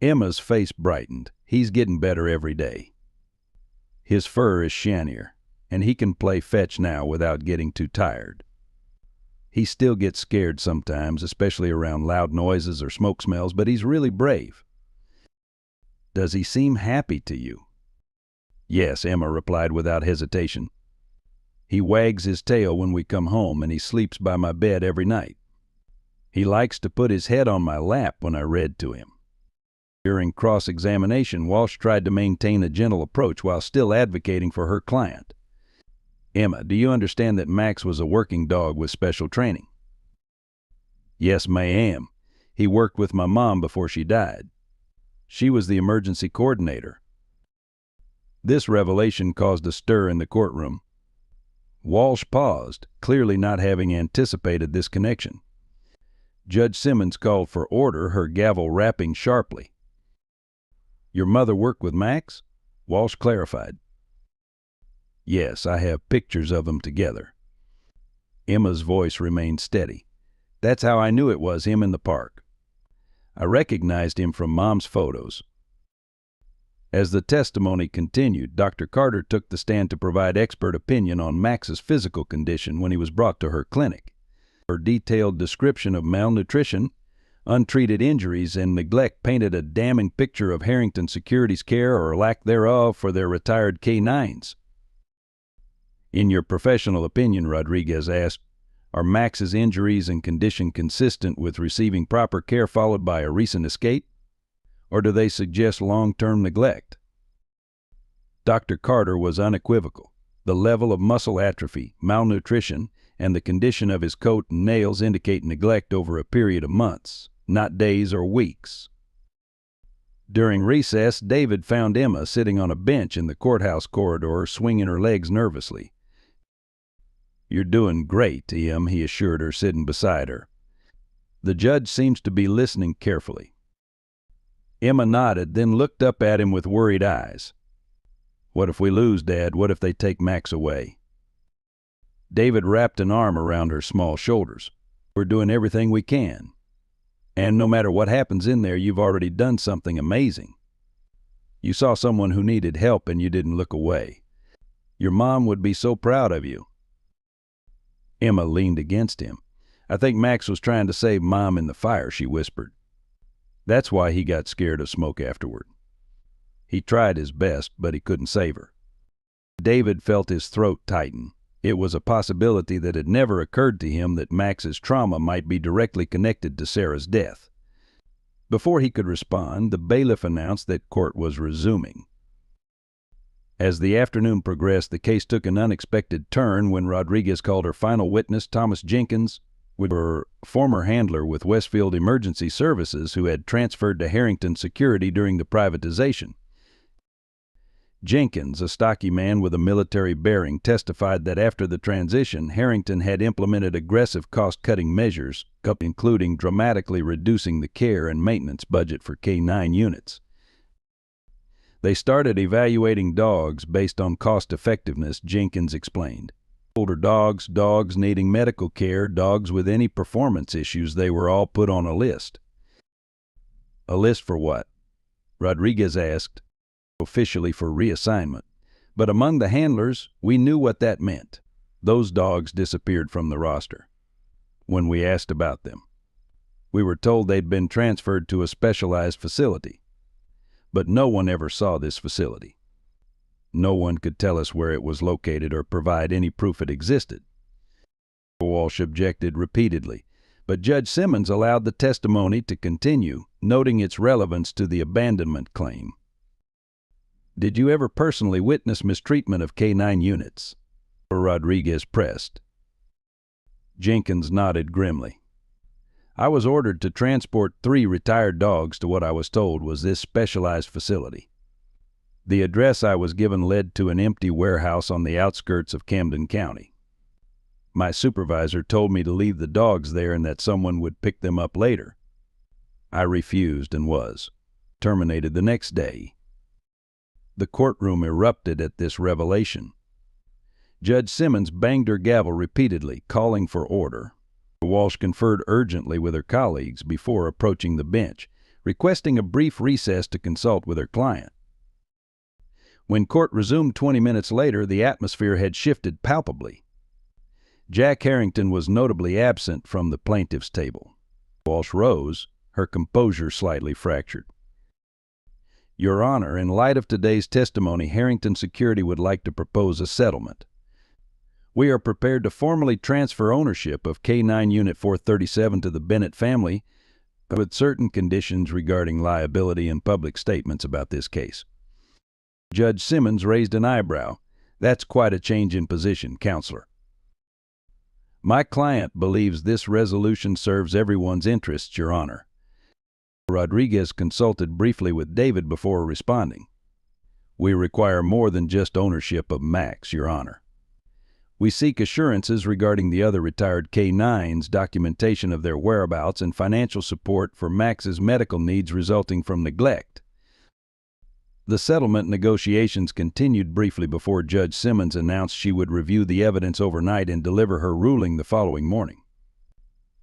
Emma's face brightened. He's getting better every day. His fur is shinier, and he can play fetch now without getting too tired. He still gets scared sometimes, especially around loud noises or smoke smells, but he's really brave. Does he seem happy to you? Yes, Emma replied without hesitation. He wags his tail when we come home, and he sleeps by my bed every night. He likes to put his head on my lap when I read to him. During cross-examination, Walsh tried to maintain a gentle approach while still advocating for her client. Emma, do you understand that Max was a working dog with special training? Yes, ma'am. He worked with my mom before she died. She was the emergency coordinator. This revelation caused a stir in the courtroom. Walsh paused, clearly not having anticipated this connection. Judge Simmons called for order, her gavel rapping sharply. Your mother worked with Max? Walsh clarified. Yes, I have pictures of them together. Emma's voice remained steady. That's how I knew it was him in the park. I recognized him from Mom's photos. As the testimony continued, Dr. Carter took the stand to provide expert opinion on Max's physical condition when he was brought to her clinic. Her detailed description of malnutrition, untreated injuries, and neglect painted a damning picture of Harrington Security's care or lack thereof for their retired K-9s. In your professional opinion, Rodriguez asked, are Max's injuries and condition consistent with receiving proper care followed by a recent escape? Or do they suggest long-term neglect? Dr. Carter was unequivocal. The level of muscle atrophy, malnutrition, and the condition of his coat and nails indicate neglect over a period of months, not days or weeks. During recess, David found Emma sitting on a bench in the courthouse corridor, swinging her legs nervously. You're doing great, Em, he assured her, sitting beside her. The judge seems to be listening carefully. Emma nodded, then looked up at him with worried eyes. What if we lose, Dad? What if they take Max away? David wrapped an arm around her small shoulders. We're doing everything we can. And no matter what happens in there, you've already done something amazing. You saw someone who needed help and you didn't look away. Your mom would be so proud of you. Emma leaned against him. I think Max was trying to save Mom in the fire, she whispered. That's why he got scared of smoke afterward. He tried his best, but he couldn't save her. David felt his throat tighten. It was a possibility that had never occurred to him that Max's trauma might be directly connected to Sarah's death. Before he could respond, the bailiff announced that court was resuming. As the afternoon progressed, the case took an unexpected turn when Rodriguez called her final witness, Thomas Jenkins, her former handler with Westfield Emergency Services, who had transferred to Harrington Security during the privatization. Jenkins, a stocky man with a military bearing, testified that after the transition, Harrington had implemented aggressive cost-cutting measures, including dramatically reducing the care and maintenance budget for K-9 units. They started evaluating dogs based on cost-effectiveness, Jenkins explained. Older dogs, dogs needing medical care, dogs with any performance issues, they were all put on a list. A list for what? Rodriguez asked. Officially for reassignment. But among the handlers, we knew what that meant. Those dogs disappeared from the roster. When we asked about them, we were told they'd been transferred to a specialized facility. But no one ever saw this facility. No one could tell us where it was located or provide any proof it existed. Walsh objected repeatedly, but Judge Simmons allowed the testimony to continue, noting its relevance to the abandonment claim. Did you ever personally witness mistreatment of K-9 units? Rodriguez pressed. Jenkins nodded grimly. I was ordered to transport 3 retired dogs to what I was told was this specialized facility. The address I was given led to an empty warehouse on the outskirts of Camden County. My supervisor told me to leave the dogs there and that someone would pick them up later. I refused and was terminated the next day. The courtroom erupted at this revelation. Judge Simmons banged her gavel repeatedly, calling for order. Walsh conferred urgently with her colleagues before approaching the bench, requesting a brief recess to consult with her client. When court resumed 20 minutes later, the atmosphere had shifted palpably. Jack Harrington was notably absent from the plaintiff's table. Walsh rose, her composure slightly fractured. Your Honor, in light of today's testimony, Harrington Security would like to propose a settlement. We are prepared to formally transfer ownership of K-9 Unit 437 to the Bennett family, with certain conditions regarding liability and public statements about this case. Judge Simmons raised an eyebrow. That's quite a change in position, Counselor. My client believes this resolution serves everyone's interests, Your Honor. Rodriguez consulted briefly with David before responding. We require more than just ownership of Max, Your Honor. We seek assurances regarding the other retired K-9s, documentation of their whereabouts, and financial support for Max's medical needs resulting from neglect. The settlement negotiations continued briefly before Judge Simmons announced she would review the evidence overnight and deliver her ruling the following morning.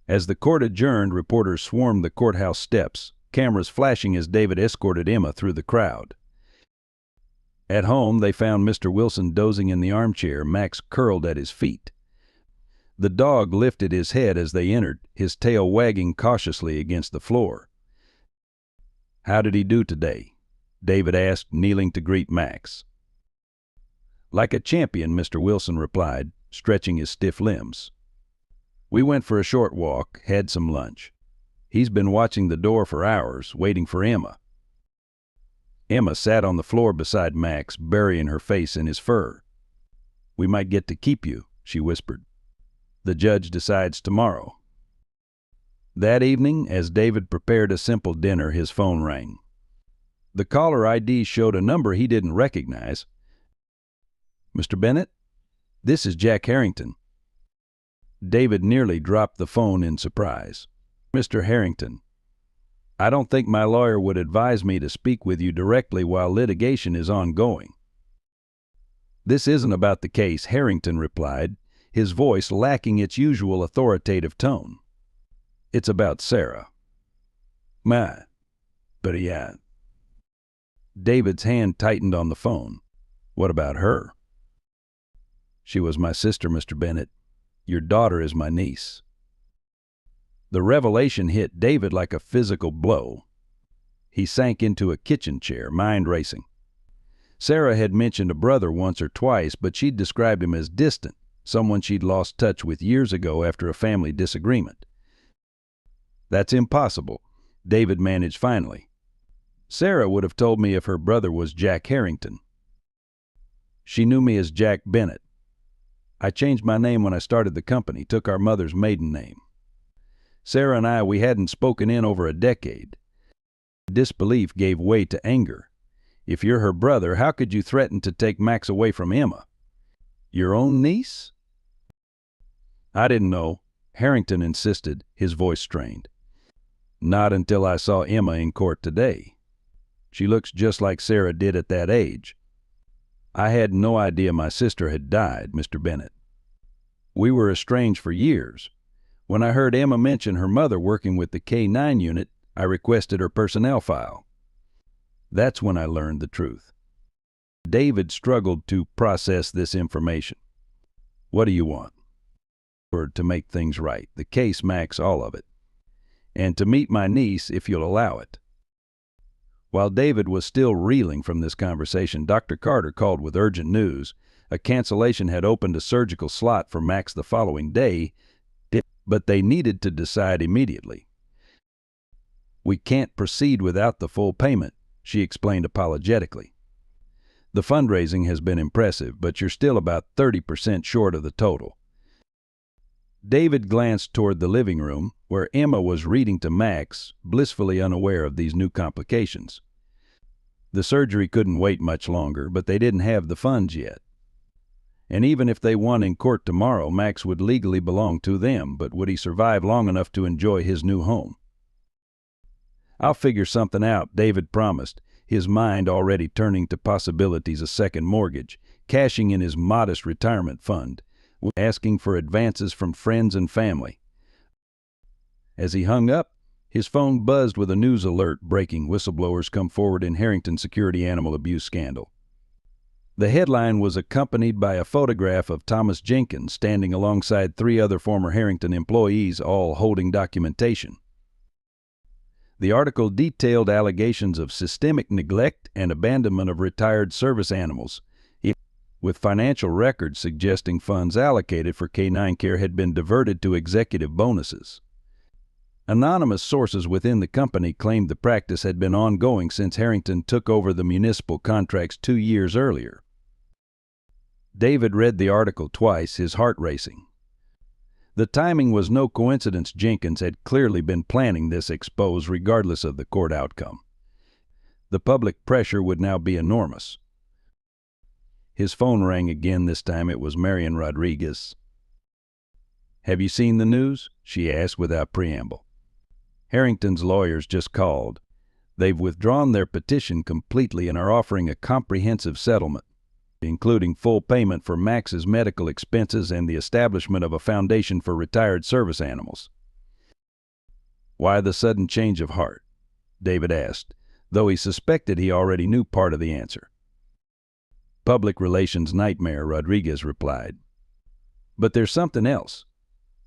As the court adjourned, reporters swarmed the courthouse steps, cameras flashing as David escorted Emma through the crowd. At home, they found Mr. Wilson dozing in the armchair, Max curled at his feet. The dog lifted his head as they entered, his tail wagging cautiously against the floor. How did he do today? David asked, kneeling to greet Max. Like a champion, Mr. Wilson replied, stretching his stiff limbs. We went for a short walk, had some lunch. He's been watching the door for hours, waiting for Emma. Emma sat on the floor beside Max, burying her face in his fur. We might get to keep you, she whispered. The judge decides tomorrow. That evening, as David prepared a simple dinner, his phone rang. The caller ID showed a number he didn't recognize. Mr. Bennett? This is Jack Harrington. David nearly dropped the phone in surprise. Mr. Harrington, I don't think my lawyer would advise me to speak with you directly while litigation is ongoing. This isn't about the case, Harrington replied, his voice lacking its usual authoritative tone. It's about Sarah. But yeah. David's hand tightened on the phone. What about her? She was my sister, Mr. Bennett. Your daughter is my niece. The revelation hit David like a physical blow. He sank into a kitchen chair, mind racing. Sarah had mentioned a brother once or twice, but she'd described him as distant, someone she'd lost touch with years ago after a family disagreement. That's impossible, David managed finally. Sarah would have told me if her brother was Jack Harrington. She knew me as Jack Bennett. I changed my name when I started the company, took our mother's maiden name. Sarah and we hadn't spoken in over a decade. Disbelief gave way to anger. If you're her brother, how could you threaten to take Max away from Emma? Your own niece? I didn't know, Harrington insisted, his voice strained. Not until I saw Emma in court today. She looks just like Sarah did at that age. I had no idea my sister had died, Mr. Bennett. We were estranged for years. When I heard Emma mention her mother working with the K-9 unit, I requested her personnel file. That's when I learned the truth. David struggled to process this information. What do you want? To make things right. The case, Max, all of it. And to meet my niece, if you'll allow it. While David was still reeling from this conversation, Dr. Carter called with urgent news. A cancellation had opened a surgical slot for Max the following day, but they needed to decide immediately. We can't proceed without the full payment, she explained apologetically. The fundraising has been impressive, but you're still about 30% short of the total. David glanced toward the living room, where Emma was reading to Max, blissfully unaware of these new complications. The surgery couldn't wait much longer, but they didn't have the funds yet. And even if they won in court tomorrow, Max would legally belong to them, but would he survive long enough to enjoy his new home? I'll figure something out, David promised, his mind already turning to possibilities: a second mortgage, cashing in his modest retirement fund, asking for advances from friends and family. As he hung up, his phone buzzed with a news alert breaking: whistleblowers come forward in Harrington Security animal abuse scandal. The headline was accompanied by a photograph of Thomas Jenkins standing alongside 3 other former Harrington employees, all holding documentation. The article detailed allegations of systemic neglect and abandonment of retired service animals, with financial records suggesting funds allocated for K-9 care had been diverted to executive bonuses. Anonymous sources within the company claimed the practice had been ongoing since Harrington took over the municipal contracts 2 years earlier. David read the article twice, his heart racing. The timing was no coincidence. Jenkins had clearly been planning this expose regardless of the court outcome. The public pressure would now be enormous. His phone rang again. This time it was Marion Rodriguez. "Have you seen the news?" she asked without preamble. "Harrington's lawyers just called. They've withdrawn their petition completely and are offering a comprehensive settlement, including full payment for Max's medical expenses and the establishment of a foundation for retired service animals." "Why the sudden change of heart?" David asked, though he suspected he already knew part of the answer. "Public relations nightmare," Rodriguez replied. "But there's something else.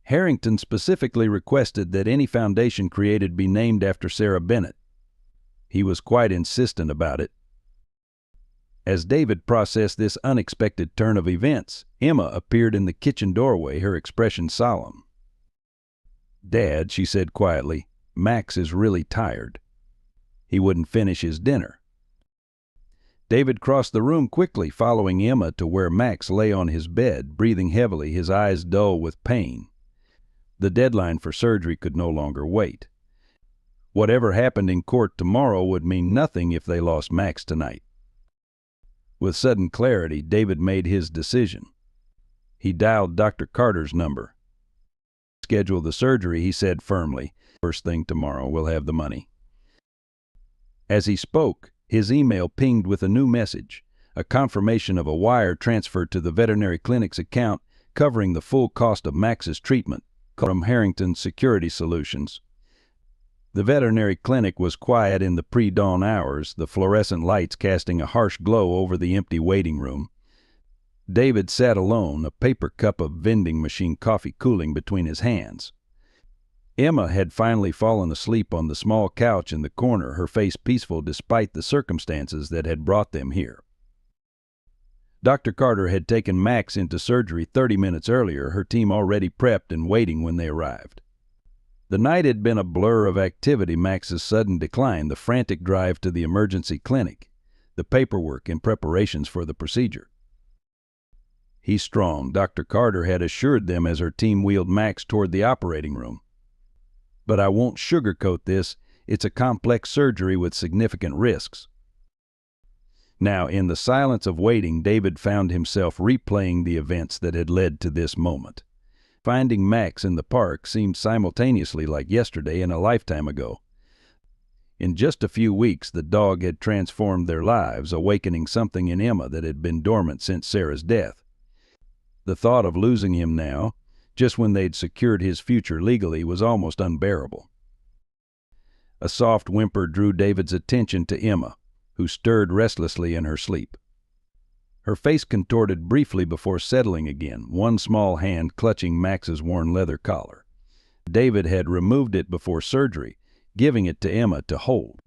Harrington specifically requested that any foundation created be named after Sarah Bennett. He was quite insistent about it." As David processed this unexpected turn of events, Emma appeared in the kitchen doorway, her expression solemn. "Dad," she said quietly, "Max is really tired. He wouldn't finish his dinner." David crossed the room quickly, following Emma to where Max lay on his bed, breathing heavily, his eyes dull with pain. The deadline for surgery could no longer wait. Whatever happened in court tomorrow would mean nothing if they lost Max tonight. With sudden clarity, David made his decision. He dialed Dr. Carter's number. "Schedule the surgery," he said firmly. "First thing tomorrow, we'll have the money." As he spoke, his email pinged with a new message, a confirmation of a wire transferred to the veterinary clinic's account covering the full cost of Max's treatment from Harrington Security Solutions. The veterinary clinic was quiet in the pre-dawn hours, the fluorescent lights casting a harsh glow over the empty waiting room. David sat alone, a paper cup of vending machine coffee cooling between his hands. Emma had finally fallen asleep on the small couch in the corner, her face peaceful despite the circumstances that had brought them here. Dr. Carter had taken Max into surgery 30 minutes earlier, her team already prepped and waiting when they arrived. The night had been a blur of activity: Max's sudden decline, the frantic drive to the emergency clinic, the paperwork and preparations for the procedure. "He's strong," Dr. Carter had assured them as her team wheeled Max toward the operating room. "But I won't sugarcoat this. It's a complex surgery with significant risks." Now, in the silence of waiting, David found himself replaying the events that had led to this moment. Finding Max in the park seemed simultaneously like yesterday and a lifetime ago. In just a few weeks, the dog had transformed their lives, awakening something in Emma that had been dormant since Sarah's death. The thought of losing him now, just when they'd secured his future legally, was almost unbearable. A soft whimper drew David's attention to Emma, who stirred restlessly in her sleep. Her face contorted briefly before settling again, one small hand clutching Max's worn leather collar. David had removed it before surgery, giving it to Emma to hold.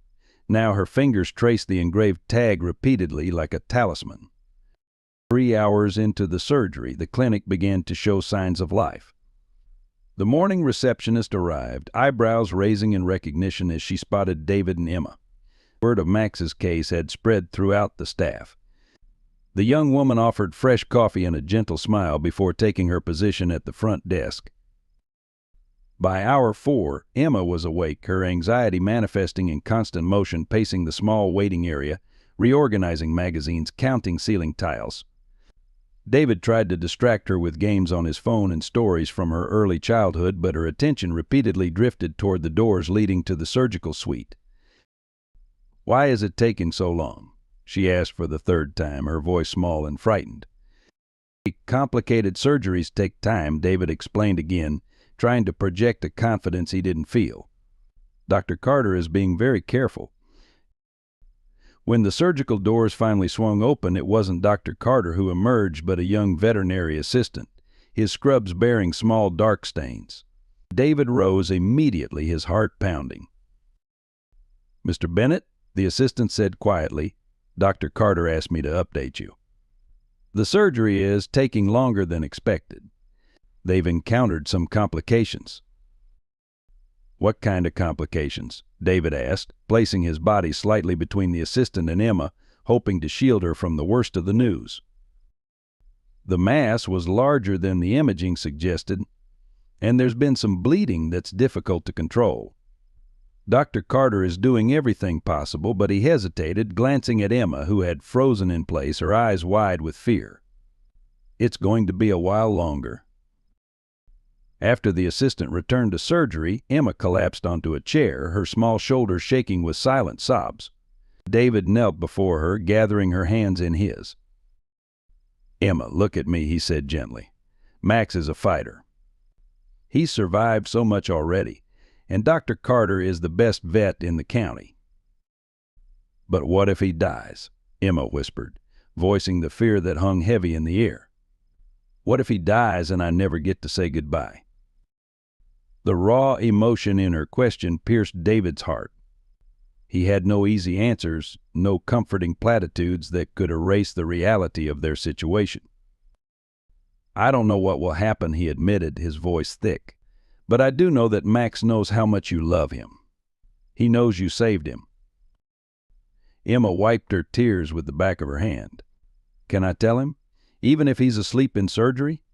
Now her fingers traced the engraved tag repeatedly like a talisman. 3 hours into the surgery, the clinic began to show signs of life. The morning receptionist arrived, eyebrows raising in recognition as she spotted David and Emma. Word of Max's case had spread throughout the staff. The young woman offered fresh coffee and a gentle smile before taking her position at the front desk. By hour 4, Emma was awake, her anxiety manifesting in constant motion, pacing the small waiting area, reorganizing magazines, counting ceiling tiles. David tried to distract her with games on his phone and stories from her early childhood, but her attention repeatedly drifted toward the doors leading to the surgical suite. "Why is it taking so long?" she asked for the 3rd time, her voice small and frightened. "Complicated surgeries take time," David explained again, trying to project a confidence he didn't feel. "Dr. Carter is being very careful." When the surgical doors finally swung open, it wasn't Dr. Carter who emerged, but a young veterinary assistant, his scrubs bearing small dark stains. David rose immediately, his heart pounding. "Mr. Bennett," the assistant said quietly, "Dr. Carter asked me to update you. The surgery is taking longer than expected. They've encountered some complications." "What kind of complications?" David asked, placing his body slightly between the assistant and Emma, hoping to shield her from the worst of the news. "The mass was larger than the imaging suggested, and there's been some bleeding that's difficult to control. Dr. Carter is doing everything possible," but he hesitated, glancing at Emma, who had frozen in place, her eyes wide with fear. "It's going to be a while longer." After the assistant returned to surgery, Emma collapsed onto a chair, her small shoulders shaking with silent sobs. David knelt before her, gathering her hands in his. "Emma, look at me," he said gently. "Max is a fighter. He's survived so much already, and Dr. Carter is the best vet in the county." "But what if he dies?" Emma whispered, voicing the fear that hung heavy in the air. "What if he dies and I never get to say goodbye?" The raw emotion in her question pierced David's heart. He had no easy answers, no comforting platitudes that could erase the reality of their situation. "I don't know what will happen," he admitted, his voice thick. "But I do know that Max knows how much you love him. He knows you saved him." Emma wiped her tears with the back of her hand. "Can I tell him? Even if he's asleep in surgery?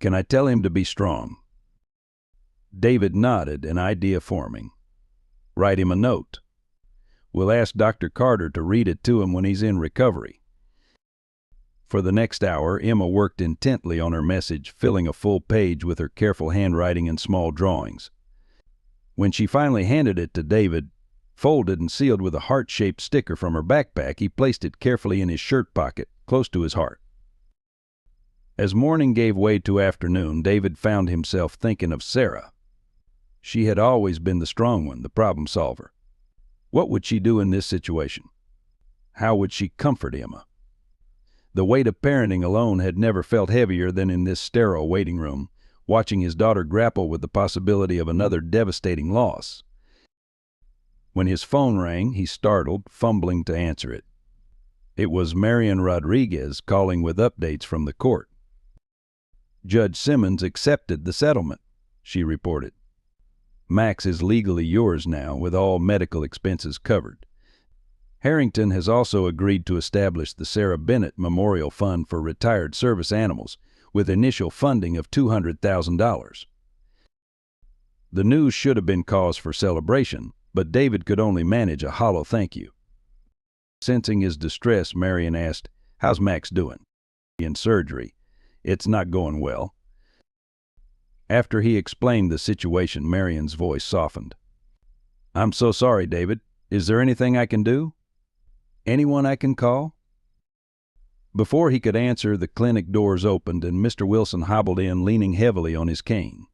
Can I tell him to be strong?" David nodded, an idea forming. "Write him a note. We'll ask Dr. Carter to read it to him when he's in recovery." For the next hour, Emma worked intently on her message, filling a full page with her careful handwriting and small drawings. When she finally handed it to David, folded and sealed with a heart-shaped sticker from her backpack, he placed it carefully in his shirt pocket, close to his heart. As morning gave way to afternoon, David found himself thinking of Sarah. She had always been the strong one, the problem solver. What would she do in this situation? How would she comfort Emma? The weight of parenting alone had never felt heavier than in this sterile waiting room, watching his daughter grapple with the possibility of another devastating loss. When his phone rang, he startled, fumbling to answer it. It was Marian Rodriguez calling with updates from the court. "Judge Simmons accepted the settlement," she reported. "Max is legally yours now, with all medical expenses covered. Harrington has also agreed to establish the Sarah Bennett Memorial Fund for Retired Service Animals, with initial funding of $200,000. The news should have been cause for celebration, but David could only manage a hollow thank you. Sensing his distress, Marian asked, "How's Max doing?" "In surgery. It's not going well." After he explained the situation, Marian's voice softened. "I'm so sorry, David. Is there anything I can do? Anyone I can call?" Before he could answer, the clinic doors opened and Mr. Wilson hobbled in, leaning heavily on his cane.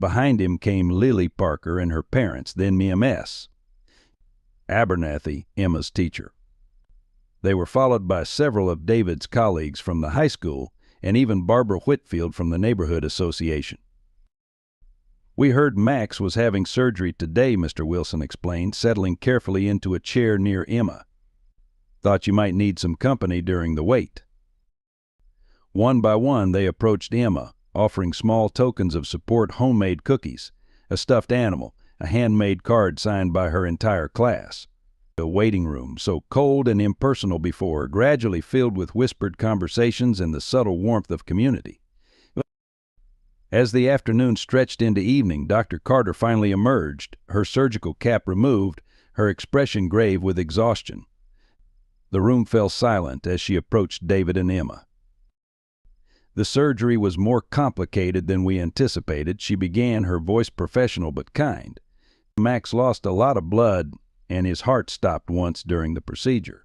Behind him came Lily Parker and her parents, then Mia Mess Abernathy, Emma's teacher. They were followed by several of David's colleagues from the high school and even Barbara Whitfield from the neighborhood association. "We heard Max was having surgery today," Mr. Wilson explained, settling carefully into a chair near Emma. "Thought you might need some company during the wait." One by one, they approached Emma, offering small tokens of support: homemade cookies, a stuffed animal, a handmade card signed by her entire class. The waiting room, so cold and impersonal before, gradually filled with whispered conversations and the subtle warmth of community. As the afternoon stretched into evening, Dr. Carter finally emerged, her surgical cap removed, her expression grave with exhaustion. The room fell silent as she approached David and Emma. "The surgery was more complicated than we anticipated," she began, her voice professional but kind. "Max lost a lot of blood, and his heart stopped once during the procedure."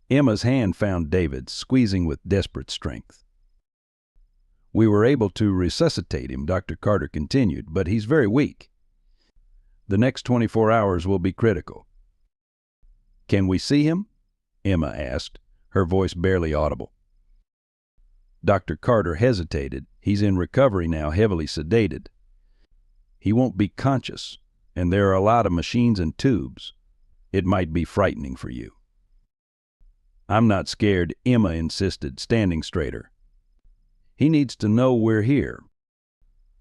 Emma's hand found David's, squeezing with desperate strength. "We were able to resuscitate him," Dr. Carter continued, "but he's very weak. The next 24 hours will be critical. "Can we see him?" Emma asked, her voice barely audible. Dr. Carter hesitated. "He's in recovery now, heavily sedated. He won't be conscious, and there are a lot of machines and tubes. It might be frightening for you." "I'm not scared," Emma insisted, standing straighter. "He needs to know we're here."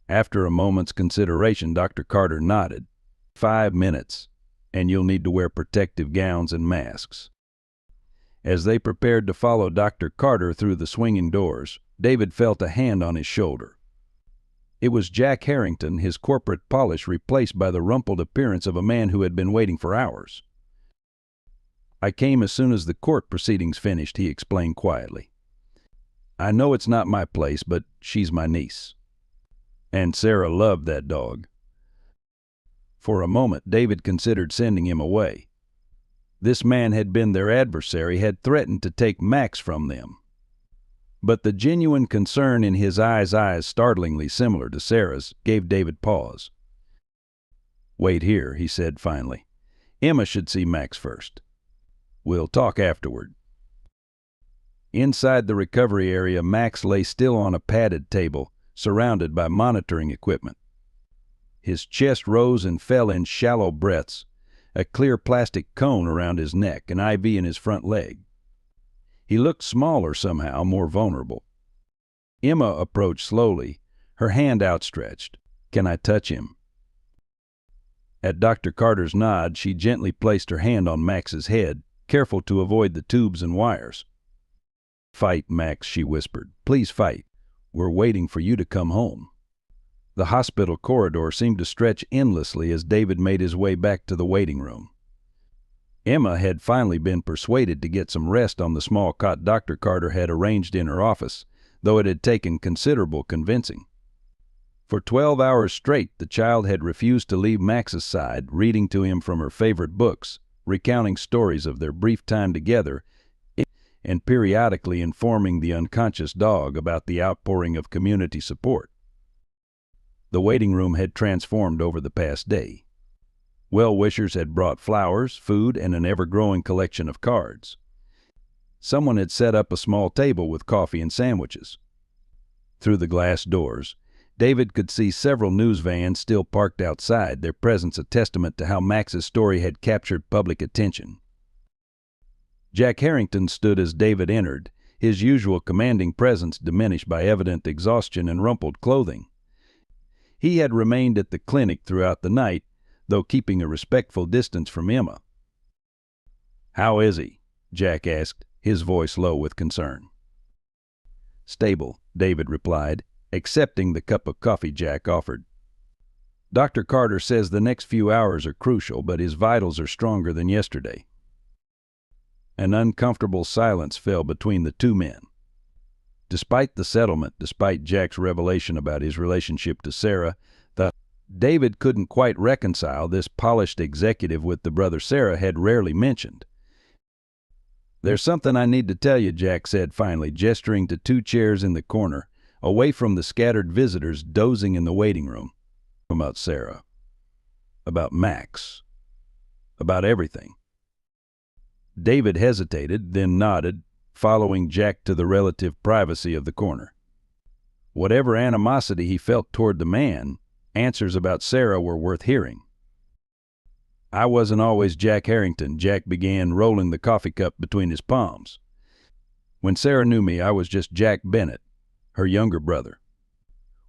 After a moment's consideration, Dr. Carter nodded. 5 minutes, and you'll need to wear protective gowns and masks." As they prepared to follow Dr. Carter through the swinging doors, David felt a hand on his shoulder. It was Jack Harrington, his corporate polish replaced by the rumpled appearance of a man who had been waiting for hours. "I came as soon as the court proceedings finished," he explained quietly. "I know it's not my place, but she's my niece. And Sarah loved that dog." For a moment, David considered sending him away. This man had been their adversary, had threatened to take Max from them. But the genuine concern in his eyes, startlingly similar to Sarah's, gave David pause. "Wait here," he said finally. "Emma should see Max first. We'll talk afterward." Inside the recovery area, Max lay still on a padded table, surrounded by monitoring equipment. His chest rose and fell in shallow breaths, a clear plastic cone around his neck, an IV in his front leg. He looked smaller somehow, more vulnerable. Emma approached slowly, her hand outstretched. "Can I touch him?" At Dr. Carter's nod, she gently placed her hand on Max's head, careful to avoid the tubes and wires. "Fight, Max," she whispered. "Please fight. We're waiting for you to come home." The hospital corridor seemed to stretch endlessly as David made his way back to the waiting room. Emma had finally been persuaded to get some rest on the small cot Dr. Carter had arranged in her office, though it had taken considerable convincing. For 12 hours straight, the child had refused to leave Max's side, reading to him from her favorite books, recounting stories of their brief time together, and periodically informing the unconscious dog about the outpouring of community support. The waiting room had transformed over the past day. Well-wishers had brought flowers, food, and an ever-growing collection of cards. Someone had set up a small table with coffee and sandwiches. Through the glass doors, David could see several news vans still parked outside, their presence a testament to how Max's story had captured public attention. Jack Harrington stood as David entered, his usual commanding presence diminished by evident exhaustion and rumpled clothing. He had remained at the clinic throughout the night, though keeping a respectful distance from Emma. "How is he?" Jack asked, his voice low with concern. "Stable," David replied, accepting the cup of coffee Jack offered. "Dr. Carter says the next few hours are crucial, but his vitals are stronger than yesterday." An uncomfortable silence fell between the two men. Despite the settlement, despite Jack's revelation about his relationship to Sarah, David couldn't quite reconcile this polished executive with the brother Sarah had rarely mentioned. "There's something I need to tell you," Jack said finally, gesturing to 2 chairs in the corner, away from the scattered visitors dozing in the waiting room. "About Sarah. About Max. About everything." David hesitated, then nodded, following Jack to the relative privacy of the corner. Whatever animosity he felt toward the man, answers about Sarah were worth hearing. "I wasn't always Jack Harrington," Jack began, rolling the coffee cup between his palms. "When Sarah knew me, I was just Jack Bennett, her younger brother.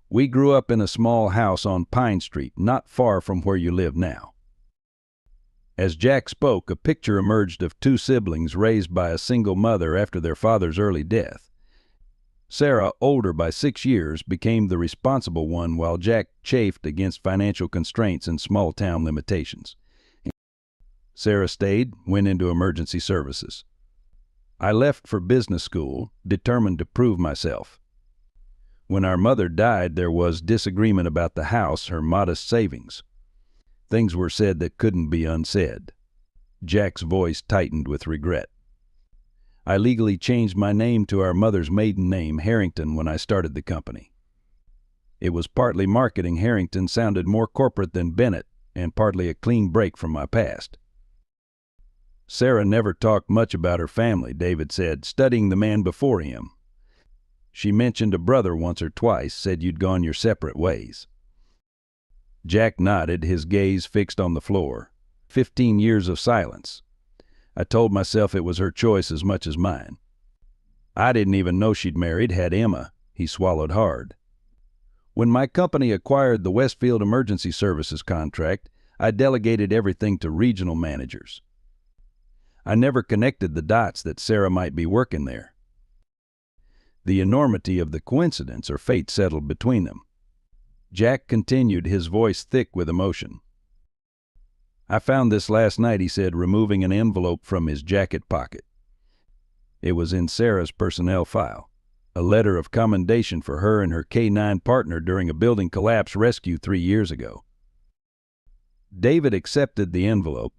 We grew up in a small house on Pine Street, not far from where you live now." As Jack spoke, a picture emerged of 2 siblings raised by a single mother after their father's early death. Sarah, older by 6 years, became the responsible one while Jack chafed against financial constraints and small-town limitations. Sarah stayed, went into emergency services. I left for business school, determined to prove myself. When our mother died, there was disagreement about the house, her modest savings. Things were said that couldn't be unsaid. Jack's voice tightened with regret. I legally changed my name to our mother's maiden name, Harrington, when I started the company. It was partly marketing. Harrington sounded more corporate than Bennett, and partly a clean break from my past. Sarah never talked much about her family, David said, studying the man before him. She mentioned a brother once or twice, said you'd gone your separate ways. Jack nodded, his gaze fixed on the floor. 15 years of silence. I told myself it was her choice as much as mine. I didn't even know she'd married, had Emma. He swallowed hard. When my company acquired the Westfield Emergency Services contract, I delegated everything to regional managers. I never connected the dots that Sarah might be working there. The enormity of the coincidence or fate settled between them. Jack continued, his voice thick with emotion. I found this last night, he said, removing an envelope from his jacket pocket. It was in Sarah's personnel file, a letter of commendation for her and her K-9 partner during a building collapse rescue 3 years ago. David accepted the envelope,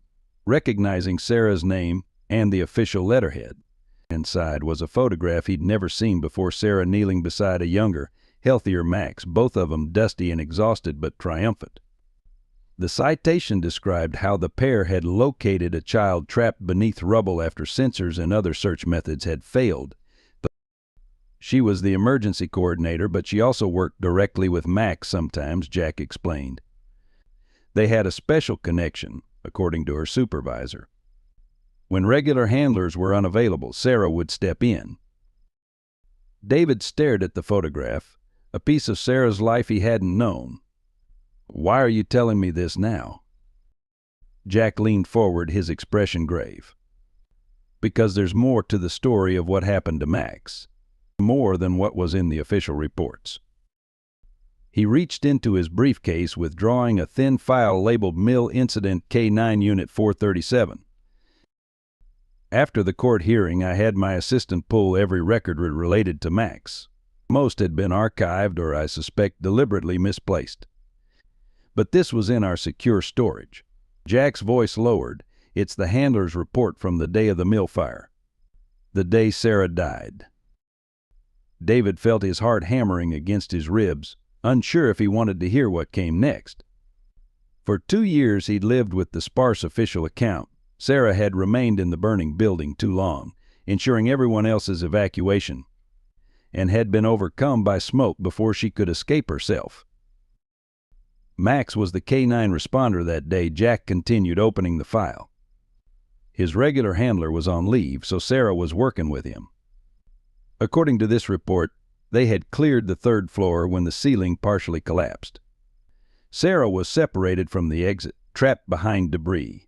recognizing Sarah's name and the official letterhead. Inside was a photograph he'd never seen before, Sarah kneeling beside a younger, healthier Max, both of them dusty and exhausted but triumphant. The citation described how the pair had located a child trapped beneath rubble after sensors and other search methods had failed. She was the emergency coordinator, but she also worked directly with Max sometimes, Jack explained. They had a special connection, according to her supervisor. When regular handlers were unavailable, Sarah would step in. David stared at the photograph, a piece of Sarah's life he hadn't known. Why are you telling me this now? Jack leaned forward, his expression grave. Because there's more to the story of what happened to Max. More than what was in the official reports. He reached into his briefcase, withdrawing a thin file labeled Mill Incident K-9 Unit 437. After the court hearing, I had my assistant pull every record related to Max. Most had been archived or, I suspect, deliberately misplaced. But this was in our secure storage. Jack's voice lowered. It's the handler's report from the day of the mill fire. The day Sarah died. David felt his heart hammering against his ribs, unsure if he wanted to hear what came next. For 2 years he'd lived with the sparse official account. Sarah had remained in the burning building too long, ensuring everyone else's evacuation, and had been overcome by smoke before she could escape herself. Max was the K-9 responder that day. Jack continued, opening the file. His regular handler was on leave, so Sarah was working with him. According to this report, they had cleared the 3rd floor when the ceiling partially collapsed. Sarah was separated from the exit, trapped behind debris.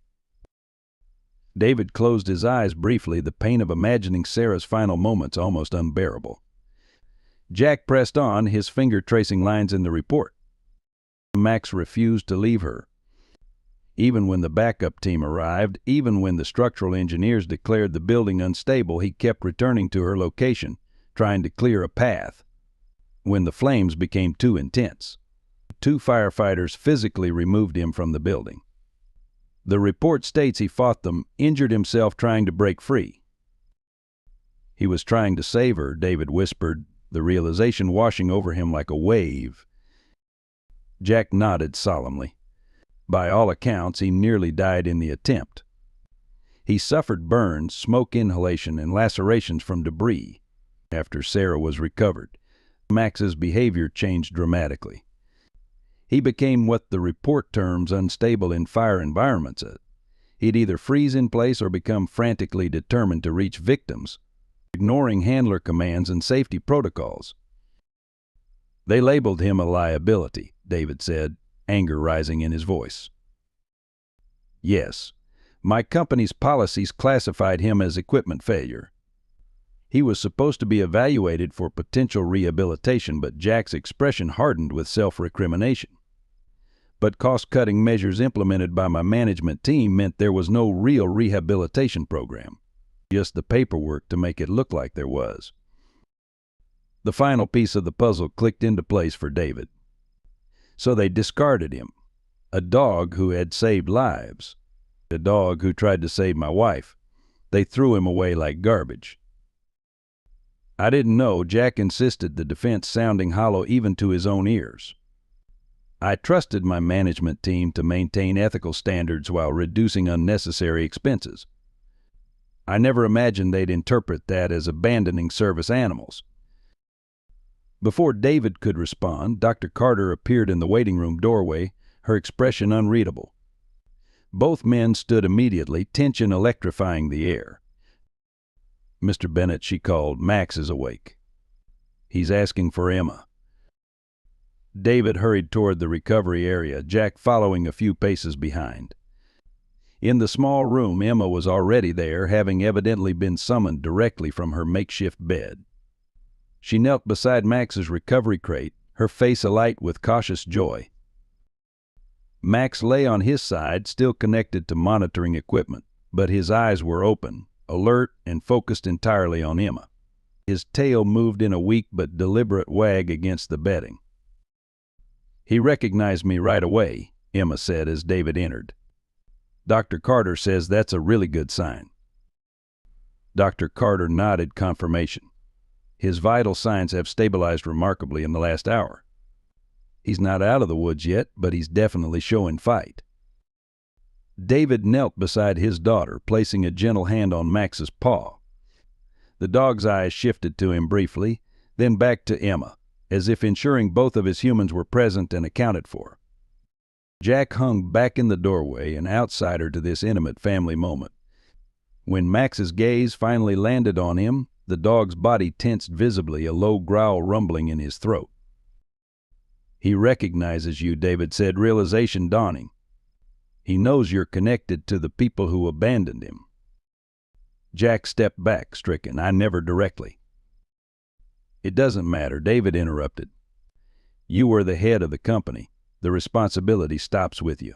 David closed his eyes briefly, the pain of imagining Sarah's final moments almost unbearable. Jack pressed on, his finger tracing lines in the report. Max refused to leave her. Even when the backup team arrived, even when the structural engineers declared the building unstable, he kept returning to her location, trying to clear a path. When the flames became too intense, 2 firefighters physically removed him from the building. The report states he fought them, injured himself trying to break free. He was trying to save her, David whispered, the realization washing over him like a wave. Jack nodded solemnly. By all accounts, he nearly died in the attempt. He suffered burns, smoke inhalation, and lacerations from debris. After Sarah was recovered, Max's behavior changed dramatically. He became what the report terms unstable in fire environments. He'd either freeze in place or become frantically determined to reach victims, ignoring handler commands and safety protocols. They labeled him a liability, David said, anger rising in his voice. Yes, my company's policies classified him as equipment failure. He was supposed to be evaluated for potential rehabilitation, but Jack's expression hardened with self-recrimination. But cost-cutting measures implemented by my management team meant there was no real rehabilitation program, just the paperwork to make it look like there was. The final piece of the puzzle clicked into place for David. So they discarded him, a dog who had saved lives, a dog who tried to save my wife. They threw him away like garbage. I didn't know, Jack insisted, the defense sounding hollow even to his own ears. I trusted my management team to maintain ethical standards while reducing unnecessary expenses. I never imagined they'd interpret that as abandoning service animals." Before David could respond, Dr. Carter appeared in the waiting room doorway, her expression unreadable. Both men stood immediately, tension electrifying the air. "Mr. Bennett," she called, "Max is awake. He's asking for Emma." David hurried toward the recovery area, Jack following a few paces behind. In the small room, Emma was already there, having evidently been summoned directly from her makeshift bed. She knelt beside Max's recovery crate, her face alight with cautious joy. Max lay on his side, still connected to monitoring equipment, but his eyes were open, alert, and focused entirely on Emma. His tail moved in a weak but deliberate wag against the bedding. "He recognized me right away," Emma said as David entered. "Dr. Carter says that's a really good sign." Dr. Carter nodded confirmation. "His vital signs have stabilized remarkably in the last hour. He's not out of the woods yet, but he's definitely showing fight." David knelt beside his daughter, placing a gentle hand on Max's paw. The dog's eyes shifted to him briefly, then back to Emma, as if ensuring both of his humans were present and accounted for. Jack hung back in the doorway, an outsider to this intimate family moment. When Max's gaze finally landed on him, the dog's body tensed visibly, a low growl rumbling in his throat. "He recognizes you," David said, realization dawning. "He knows you're connected to the people who abandoned him." Jack stepped back, stricken. "I never directly." "It doesn't matter," David interrupted. "You were the head of the company. The responsibility stops with you."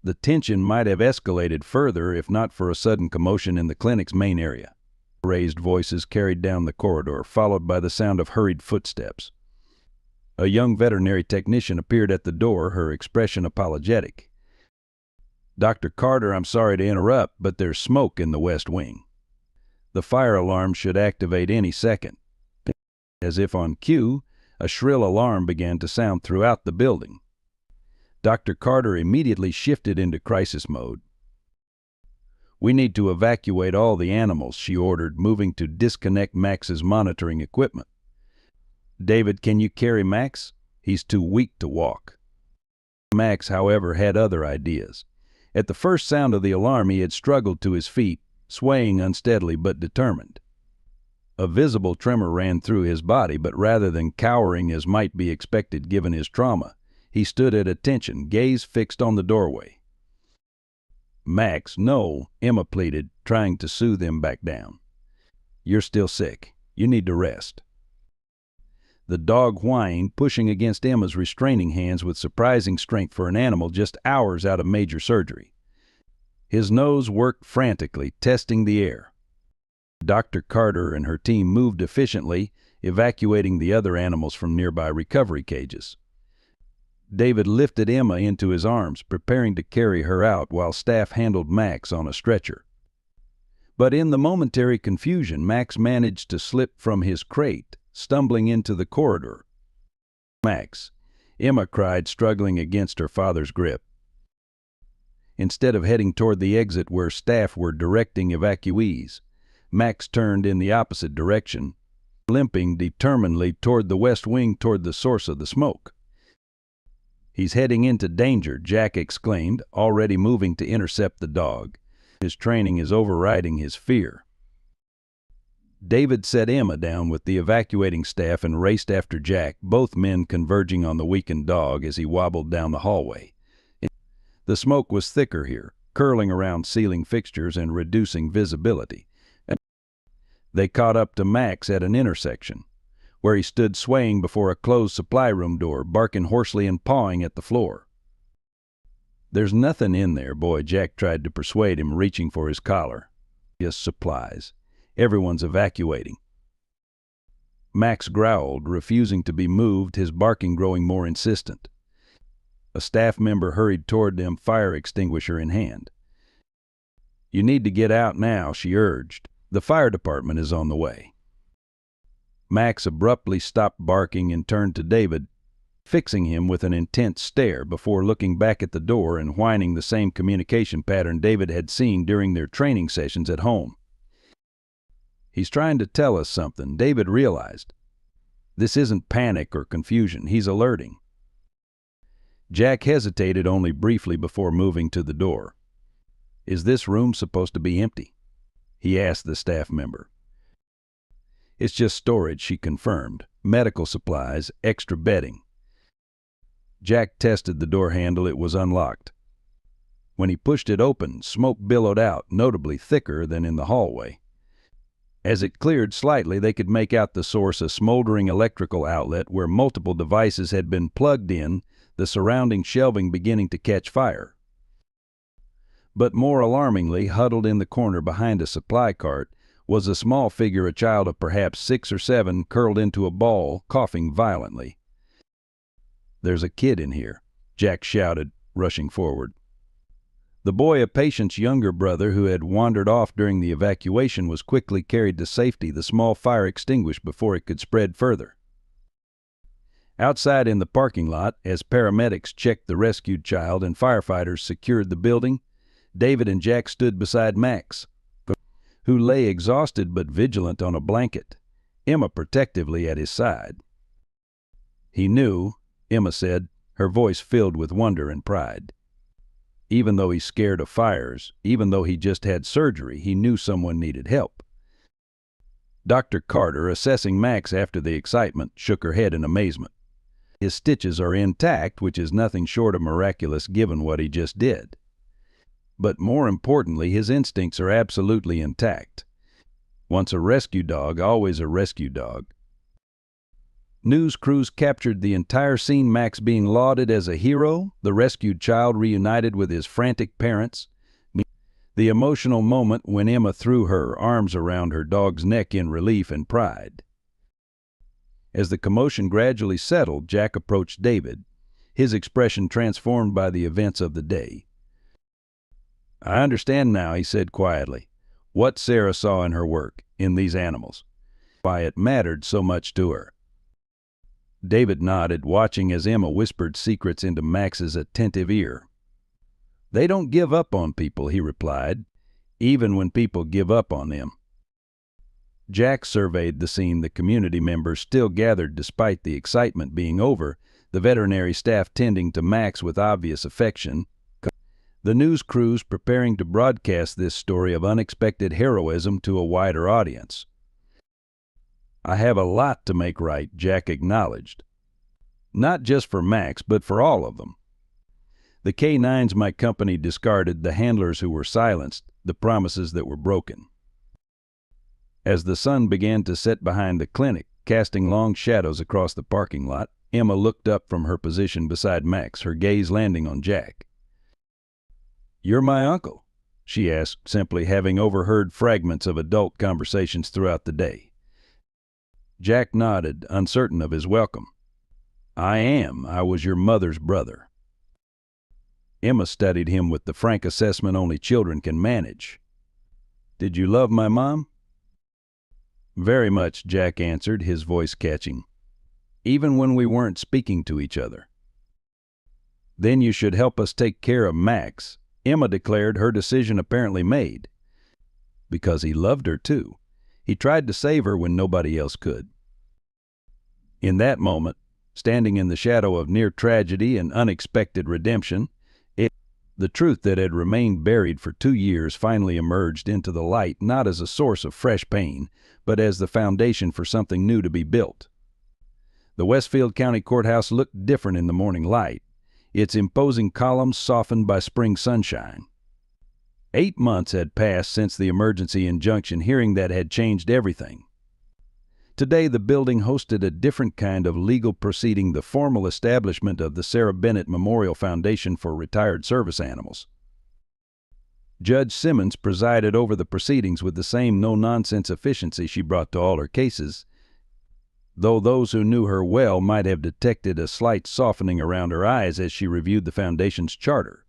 The tension might have escalated further if not for a sudden commotion in the clinic's main area. Raised voices carried down the corridor, followed by the sound of hurried footsteps. A young veterinary technician appeared at the door, her expression apologetic. "Dr. Carter, I'm sorry to interrupt, but there's smoke in the West Wing. The fire alarm should activate any second." As if on cue, a shrill alarm began to sound throughout the building. Dr. Carter immediately shifted into crisis mode. "We need to evacuate all the animals," she ordered, moving to disconnect Max's monitoring equipment. "David, can you carry Max? He's too weak to walk." Max, however, had other ideas. At the first sound of the alarm, he had struggled to his feet, swaying unsteadily but determined. A visible tremor ran through his body, but rather than cowering as might be expected given his trauma, he stood at attention, gaze fixed on the doorway. "Max, no," Emma pleaded, trying to soothe him back down. "You're still sick. You need to rest." The dog whined, pushing against Emma's restraining hands with surprising strength for an animal just hours out of major surgery. His nose worked frantically, testing the air. Dr. Carter and her team moved efficiently, evacuating the other animals from nearby recovery cages. David lifted Emma into his arms, preparing to carry her out while staff handled Max on a stretcher. But in the momentary confusion, Max managed to slip from his crate, stumbling into the corridor. "Max," Emma cried, struggling against her father's grip. Instead of heading toward the exit where staff were directing evacuees, Max turned in the opposite direction, limping determinedly toward the West Wing, toward the source of the smoke. "He's heading into danger," Jack exclaimed, already moving to intercept the dog. "His training is overriding his fear." David set Emma down with the evacuating staff and raced after Jack, both men converging on the weakened dog as he wobbled down the hallway. The smoke was thicker here, curling around ceiling fixtures and reducing visibility. They caught up to Max at an intersection, where he stood swaying before a closed supply room door, barking hoarsely and pawing at the floor. "There's nothing in there, boy," Jack tried to persuade him, reaching for his collar. "Just supplies. Everyone's evacuating." Max growled, refusing to be moved, his barking growing more insistent. A staff member hurried toward them, fire extinguisher in hand. "You need to get out now," she urged. "The fire department is on the way." Max abruptly stopped barking and turned to David. fixing him with an intense stare before looking back at the door and whining the same communication pattern David had seen during their training sessions at home. He's trying to tell us something, David realized. This isn't panic or confusion, he's alerting. Jack hesitated only briefly before moving to the door. Is this room supposed to be empty? He asked the staff member. It's just storage, she confirmed. Medical supplies, extra bedding. Jack tested the door handle. It was unlocked. When he pushed it open, smoke billowed out, notably thicker than in the hallway. As it cleared slightly, they could make out the source, a smoldering electrical outlet where multiple devices had been plugged in, the surrounding shelving beginning to catch fire. But more alarmingly, huddled in the corner behind a supply cart, was a small figure, a child of perhaps 6 or 7, curled into a ball, coughing violently. There's a kid in here, Jack shouted, rushing forward. The boy, a patient's younger brother who had wandered off during the evacuation, was quickly carried to safety, the small fire extinguished before it could spread further. Outside in the parking lot, as paramedics checked the rescued child and firefighters secured the building, David and Jack stood beside Max, who lay exhausted but vigilant on a blanket, Emma protectively at his side. He knew, Emma said, her voice filled with wonder and pride. Even though he's scared of fires, even though he just had surgery, he knew someone needed help. Dr. Carter, assessing Max after the excitement, shook her head in amazement. His stitches are intact, which is nothing short of miraculous given what he just did. But more importantly, his instincts are absolutely intact. Once a rescue dog, always a rescue dog. News crews captured the entire scene, Max being lauded as a hero, the rescued child reunited with his frantic parents, the emotional moment when Emma threw her arms around her dog's neck in relief and pride. As the commotion gradually settled, Jack approached David, his expression transformed by the events of the day. I understand now, he said quietly, what Sarah saw in her work, in these animals. Why it mattered so much to her. David nodded, watching as Emma whispered secrets into Max's attentive ear. They don't give up on people, he replied, even when people give up on them. Jack surveyed the scene. The community members still gathered despite the excitement being over, the veterinary staff tending to Max with obvious affection, the news crews preparing to broadcast this story of unexpected heroism to a wider audience. I have a lot to make right, Jack acknowledged. Not just for Max, but for all of them. The K-9s my company discarded, the handlers who were silenced, the promises that were broken. As the sun began to set behind the clinic, casting long shadows across the parking lot, Emma looked up from her position beside Max, her gaze landing on Jack. You're my uncle, she asked simply, having overheard fragments of adult conversations throughout the day. Jack nodded, uncertain of his welcome. I am. I was your mother's brother. Emma studied him with the frank assessment only children can manage. Did you love my mom? Very much, Jack answered, his voice catching. Even when we weren't speaking to each other. Then you should help us take care of Max, Emma declared, her decision apparently made. Because he loved her too. He tried to save her when nobody else could. In that moment, standing in the shadow of near tragedy and unexpected redemption, the truth that had remained buried for 2 years finally emerged into the light, not as a source of fresh pain, but as the foundation for something new to be built. The Westfield County Courthouse looked different in the morning light, its imposing columns softened by spring sunshine. 8 months had passed since the emergency injunction hearing that had changed everything. Today, the building hosted a different kind of legal proceeding, the formal establishment of the Sarah Bennett Memorial Foundation for Retired Service Animals. Judge Simmons presided over the proceedings with the same no-nonsense efficiency she brought to all her cases, though those who knew her well might have detected a slight softening around her eyes as she reviewed the foundation's charter.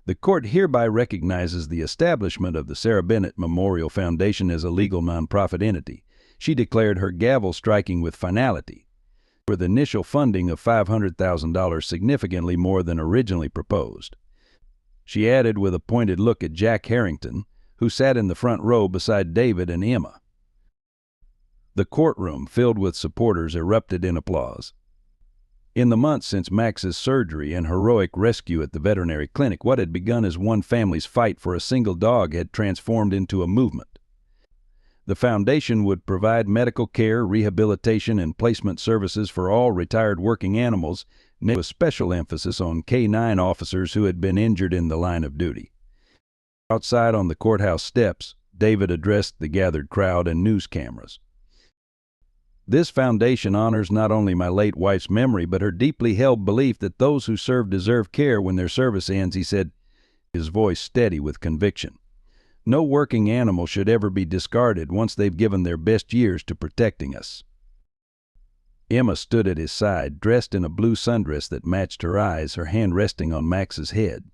The court hereby recognizes the establishment of the Sarah Bennett Memorial Foundation as a legal nonprofit entity, she declared, her gavel striking with finality. with initial funding of $500,000, significantly more than originally proposed. She added with a pointed look at Jack Harrington, who sat in the front row beside David and Emma. The courtroom, filled with supporters, erupted in applause. In the months since Max's surgery and heroic rescue at the veterinary clinic, what had begun as one family's fight for a single dog had transformed into a movement. The foundation would provide medical care, rehabilitation, and placement services for all retired working animals, with a special emphasis on K-9 officers who had been injured in the line of duty. Outside on the courthouse steps, David addressed the gathered crowd and news cameras. "This foundation honors not only my late wife's memory, but her deeply held belief that those who serve deserve care when their service ends," he said, his voice steady with conviction. "No working animal should ever be discarded once they've given their best years to protecting us." Emma stood at his side, dressed in a blue sundress that matched her eyes, her hand resting on Max's head.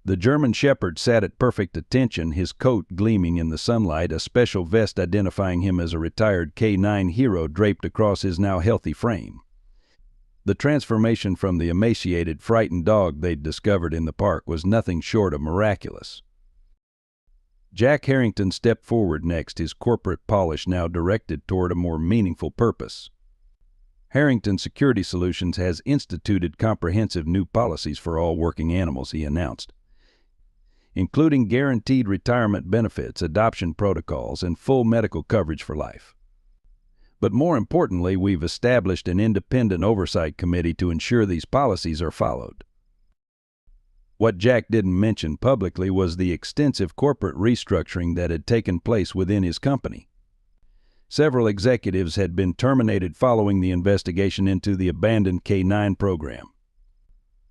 The German Shepherd sat at perfect attention, his coat gleaming in the sunlight, a special vest identifying him as a retired K-9 hero draped across his now healthy frame. The transformation from the emaciated, frightened dog they'd discovered in the park was nothing short of miraculous. Jack Harrington stepped forward next, his corporate polish now directed toward a more meaningful purpose. "Harrington Security Solutions has instituted comprehensive new policies for all working animals," he announced, "including guaranteed retirement benefits, adoption protocols, and full medical coverage for life. But more importantly, we've established an independent oversight committee to ensure these policies are followed." What Jack didn't mention publicly was the extensive corporate restructuring that had taken place within his company. Several executives had been terminated following the investigation into the abandoned K-9 program.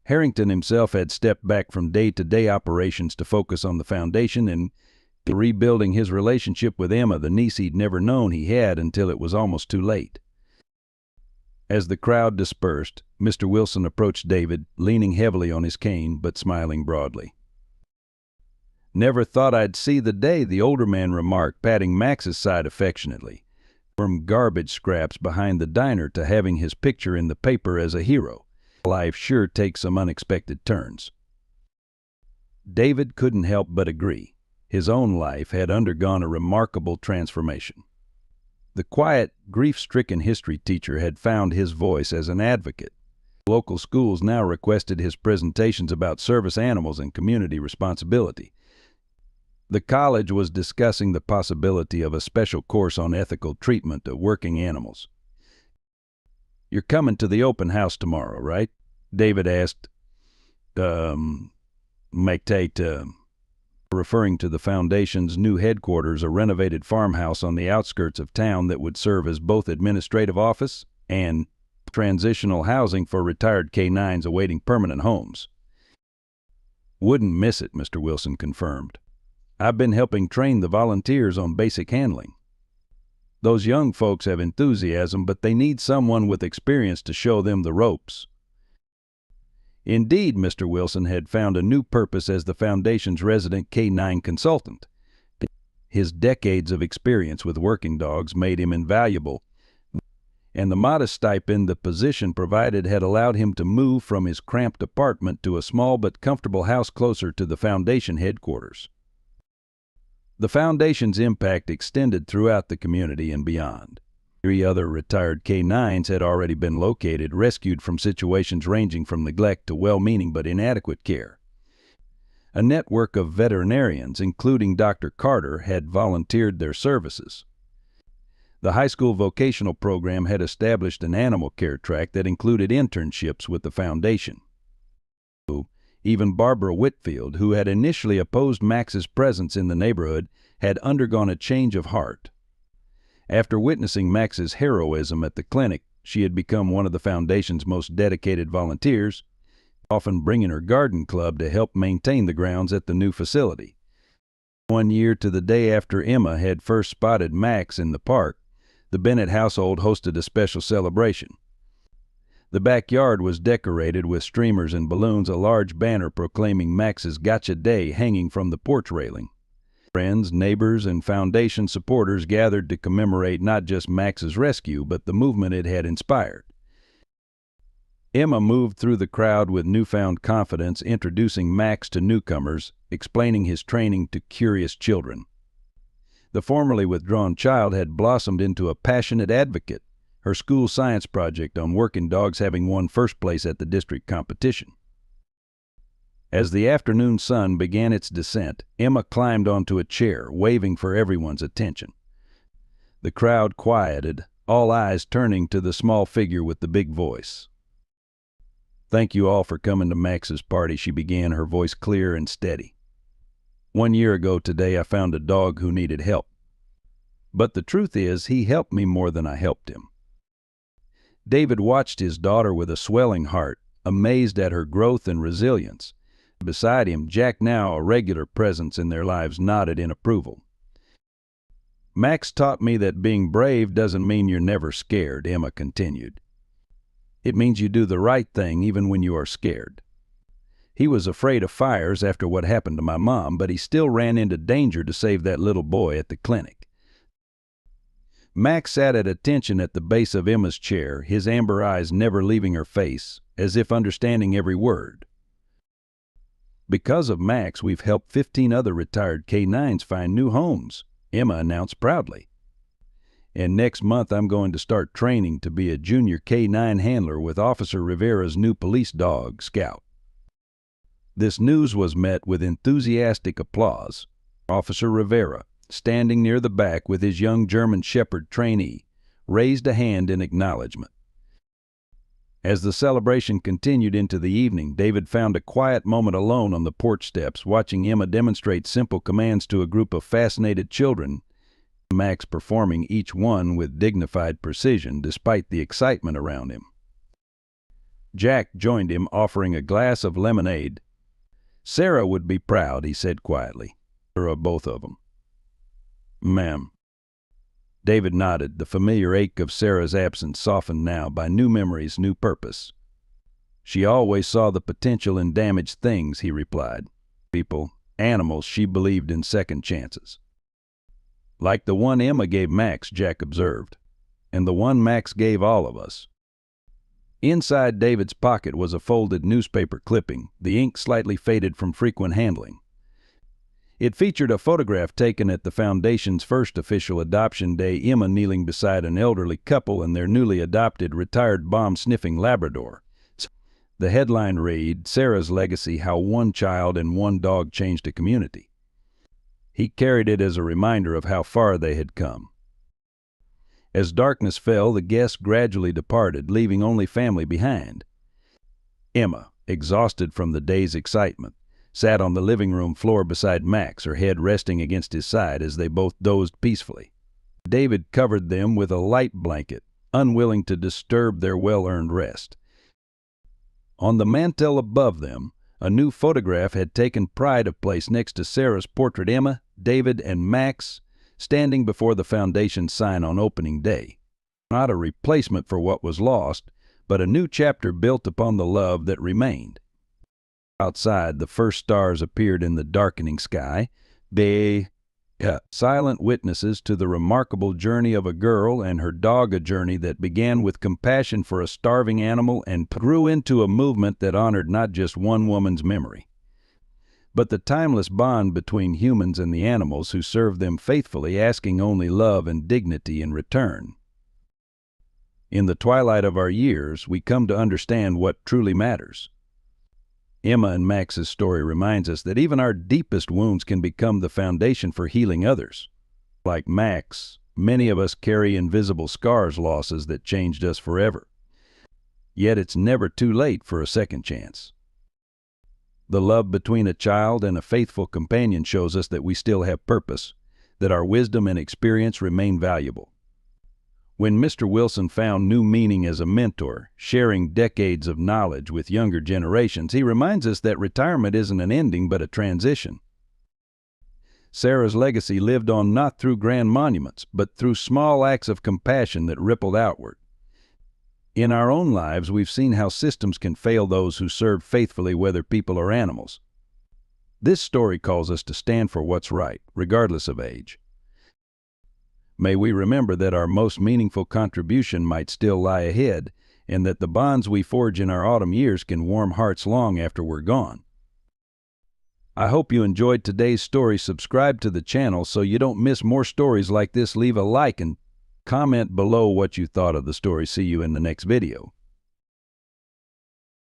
Harrington himself had stepped back from day-to-day operations to focus on the foundation and rebuilding his relationship with Emma, the niece he'd never known he had until it was almost too late. As the crowd dispersed, Mr. Wilson approached David, leaning heavily on his cane but smiling broadly. "Never thought I'd see the day," the older man remarked, patting Max's side affectionately. "From garbage scraps behind the diner to having his picture in the paper as a hero, life sure takes some unexpected turns." David couldn't help but agree. His own life had undergone a remarkable transformation. The quiet, grief-stricken history teacher had found his voice as an advocate. Local schools now requested his presentations about service animals and community responsibility. The college was discussing the possibility of a special course on ethical treatment of working animals. "You're coming to the open house tomorrow, right?" David asked. Referring to the foundation's new headquarters, a renovated farmhouse on the outskirts of town that would serve as both administrative office and transitional housing for retired K-9s awaiting permanent homes. "Wouldn't miss it," Mr. Wilson confirmed. "I've been helping train the volunteers on basic handling. Those young folks have enthusiasm, but they need someone with experience to show them the ropes." Indeed, Mr. Wilson had found a new purpose as the foundation's resident K-9 consultant. His decades of experience with working dogs made him invaluable, and the modest stipend the position provided had allowed him to move from his cramped apartment to a small but comfortable house closer to the foundation headquarters. The foundation's impact extended throughout the community and beyond. 3 other retired K-9s had already been located, rescued from situations ranging from neglect to well-meaning but inadequate care. A network of veterinarians, including Dr. Carter, had volunteered their services. The high school vocational program had established an animal care track that included internships with the foundation. Even Barbara Whitfield, who had initially opposed Max's presence in the neighborhood, had undergone a change of heart. After witnessing Max's heroism at the clinic, she had become one of the foundation's most dedicated volunteers, often bringing her garden club to help maintain the grounds at the new facility. 1 year to the day after Emma had first spotted Max in the park, the Bennett household hosted a special celebration. The backyard was decorated with streamers and balloons, a large banner proclaiming Max's Gotcha Day hanging from the porch railing. Friends, neighbors, and foundation supporters gathered to commemorate not just Max's rescue, but the movement it had inspired. Emma moved through the crowd with newfound confidence, introducing Max to newcomers, explaining his training to curious children. The formerly withdrawn child had blossomed into a passionate advocate, her school science project on working dogs having won first place at the district competition. As the afternoon sun began its descent, Emma climbed onto a chair, waving for everyone's attention. The crowd quieted, all eyes turning to the small figure with the big voice. "Thank you all for coming to Max's party," she began, her voice clear and steady. "1 year ago today I found a dog who needed help. But the truth is, he helped me more than I helped him." David watched his daughter with a swelling heart, amazed at her growth and resilience. Beside him, Jack, now a regular presence in their lives, nodded in approval. "Max taught me that being brave doesn't mean you're never scared," Emma continued. "It means you do the right thing even when you are scared. He was afraid of fires after what happened to my mom, but he still ran into danger to save that little boy at the clinic." Max sat at attention at the base of Emma's chair, his amber eyes never leaving her face, as if understanding every word. "Because of Max, we've helped 15 other retired K-9s find new homes," Emma announced proudly. "And next month I'm going to start training to be a junior K-9 handler with Officer Rivera's new police dog, Scout." This news was met with enthusiastic applause. Officer Rivera, standing near the back with his young German Shepherd trainee, raised a hand in acknowledgement. As the celebration continued into the evening, David found a quiet moment alone on the porch steps, watching Emma demonstrate simple commands to a group of fascinated children, Max performing each one with dignified precision despite the excitement around him. Jack joined him, offering a glass of lemonade. "Sarah would be proud," he said quietly. "Of both of them." "Ma'am." David nodded, the familiar ache of Sarah's absence softened now by new memories, new purpose. "She always saw the potential in damaged things," he replied. "People, animals, she believed in second chances." "Like the one Emma gave Max," Jack observed. "And the one Max gave all of us." Inside David's pocket was a folded newspaper clipping, the ink slightly faded from frequent handling. It featured a photograph taken at the Foundation's first official adoption day, Emma kneeling beside an elderly couple and their newly adopted retired bomb-sniffing Labrador. The headline read, "Sarah's Legacy: How One Child and One Dog Changed a Community." He carried it as a reminder of how far they had come. As darkness fell, the guests gradually departed, leaving only family behind. Emma, exhausted from the day's excitement, sat on the living room floor beside Max, her head resting against his side as they both dozed peacefully. David covered them with a light blanket, unwilling to disturb their well-earned rest. On the mantel above them, a new photograph had taken pride of place next to Sarah's portrait. Emma, David, and Max standing before the Foundation's sign on opening day. Not a replacement for what was lost, but a new chapter built upon the love that remained. Outside, the first stars appeared in the darkening sky. They, silent witnesses to the remarkable journey of a girl and her dog, a journey that began with compassion for a starving animal and grew into a movement that honored not just one woman's memory, but the timeless bond between humans and the animals who served them faithfully, asking only love and dignity in return. In the twilight of our years, we come to understand what truly matters. Emma and Max's story reminds us that even our deepest wounds can become the foundation for healing others. Like Max, many of us carry invisible scars, losses that changed us forever. Yet it's never too late for a second chance. The love between a child and a faithful companion shows us that we still have purpose, that our wisdom and experience remain valuable. When Mr. Wilson found new meaning as a mentor, sharing decades of knowledge with younger generations, he reminds us that retirement isn't an ending but a transition. Sarah's legacy lived on not through grand monuments, but through small acts of compassion that rippled outward. In our own lives, we've seen how systems can fail those who serve faithfully, whether people or animals. This story calls us to stand for what's right, regardless of age. May we remember that our most meaningful contribution might still lie ahead, and that the bonds we forge in our autumn years can warm hearts long after we're gone. I hope you enjoyed today's story. Subscribe to the channel so you don't miss more stories like this. Leave a like and comment below what you thought of the story. See you in the next video.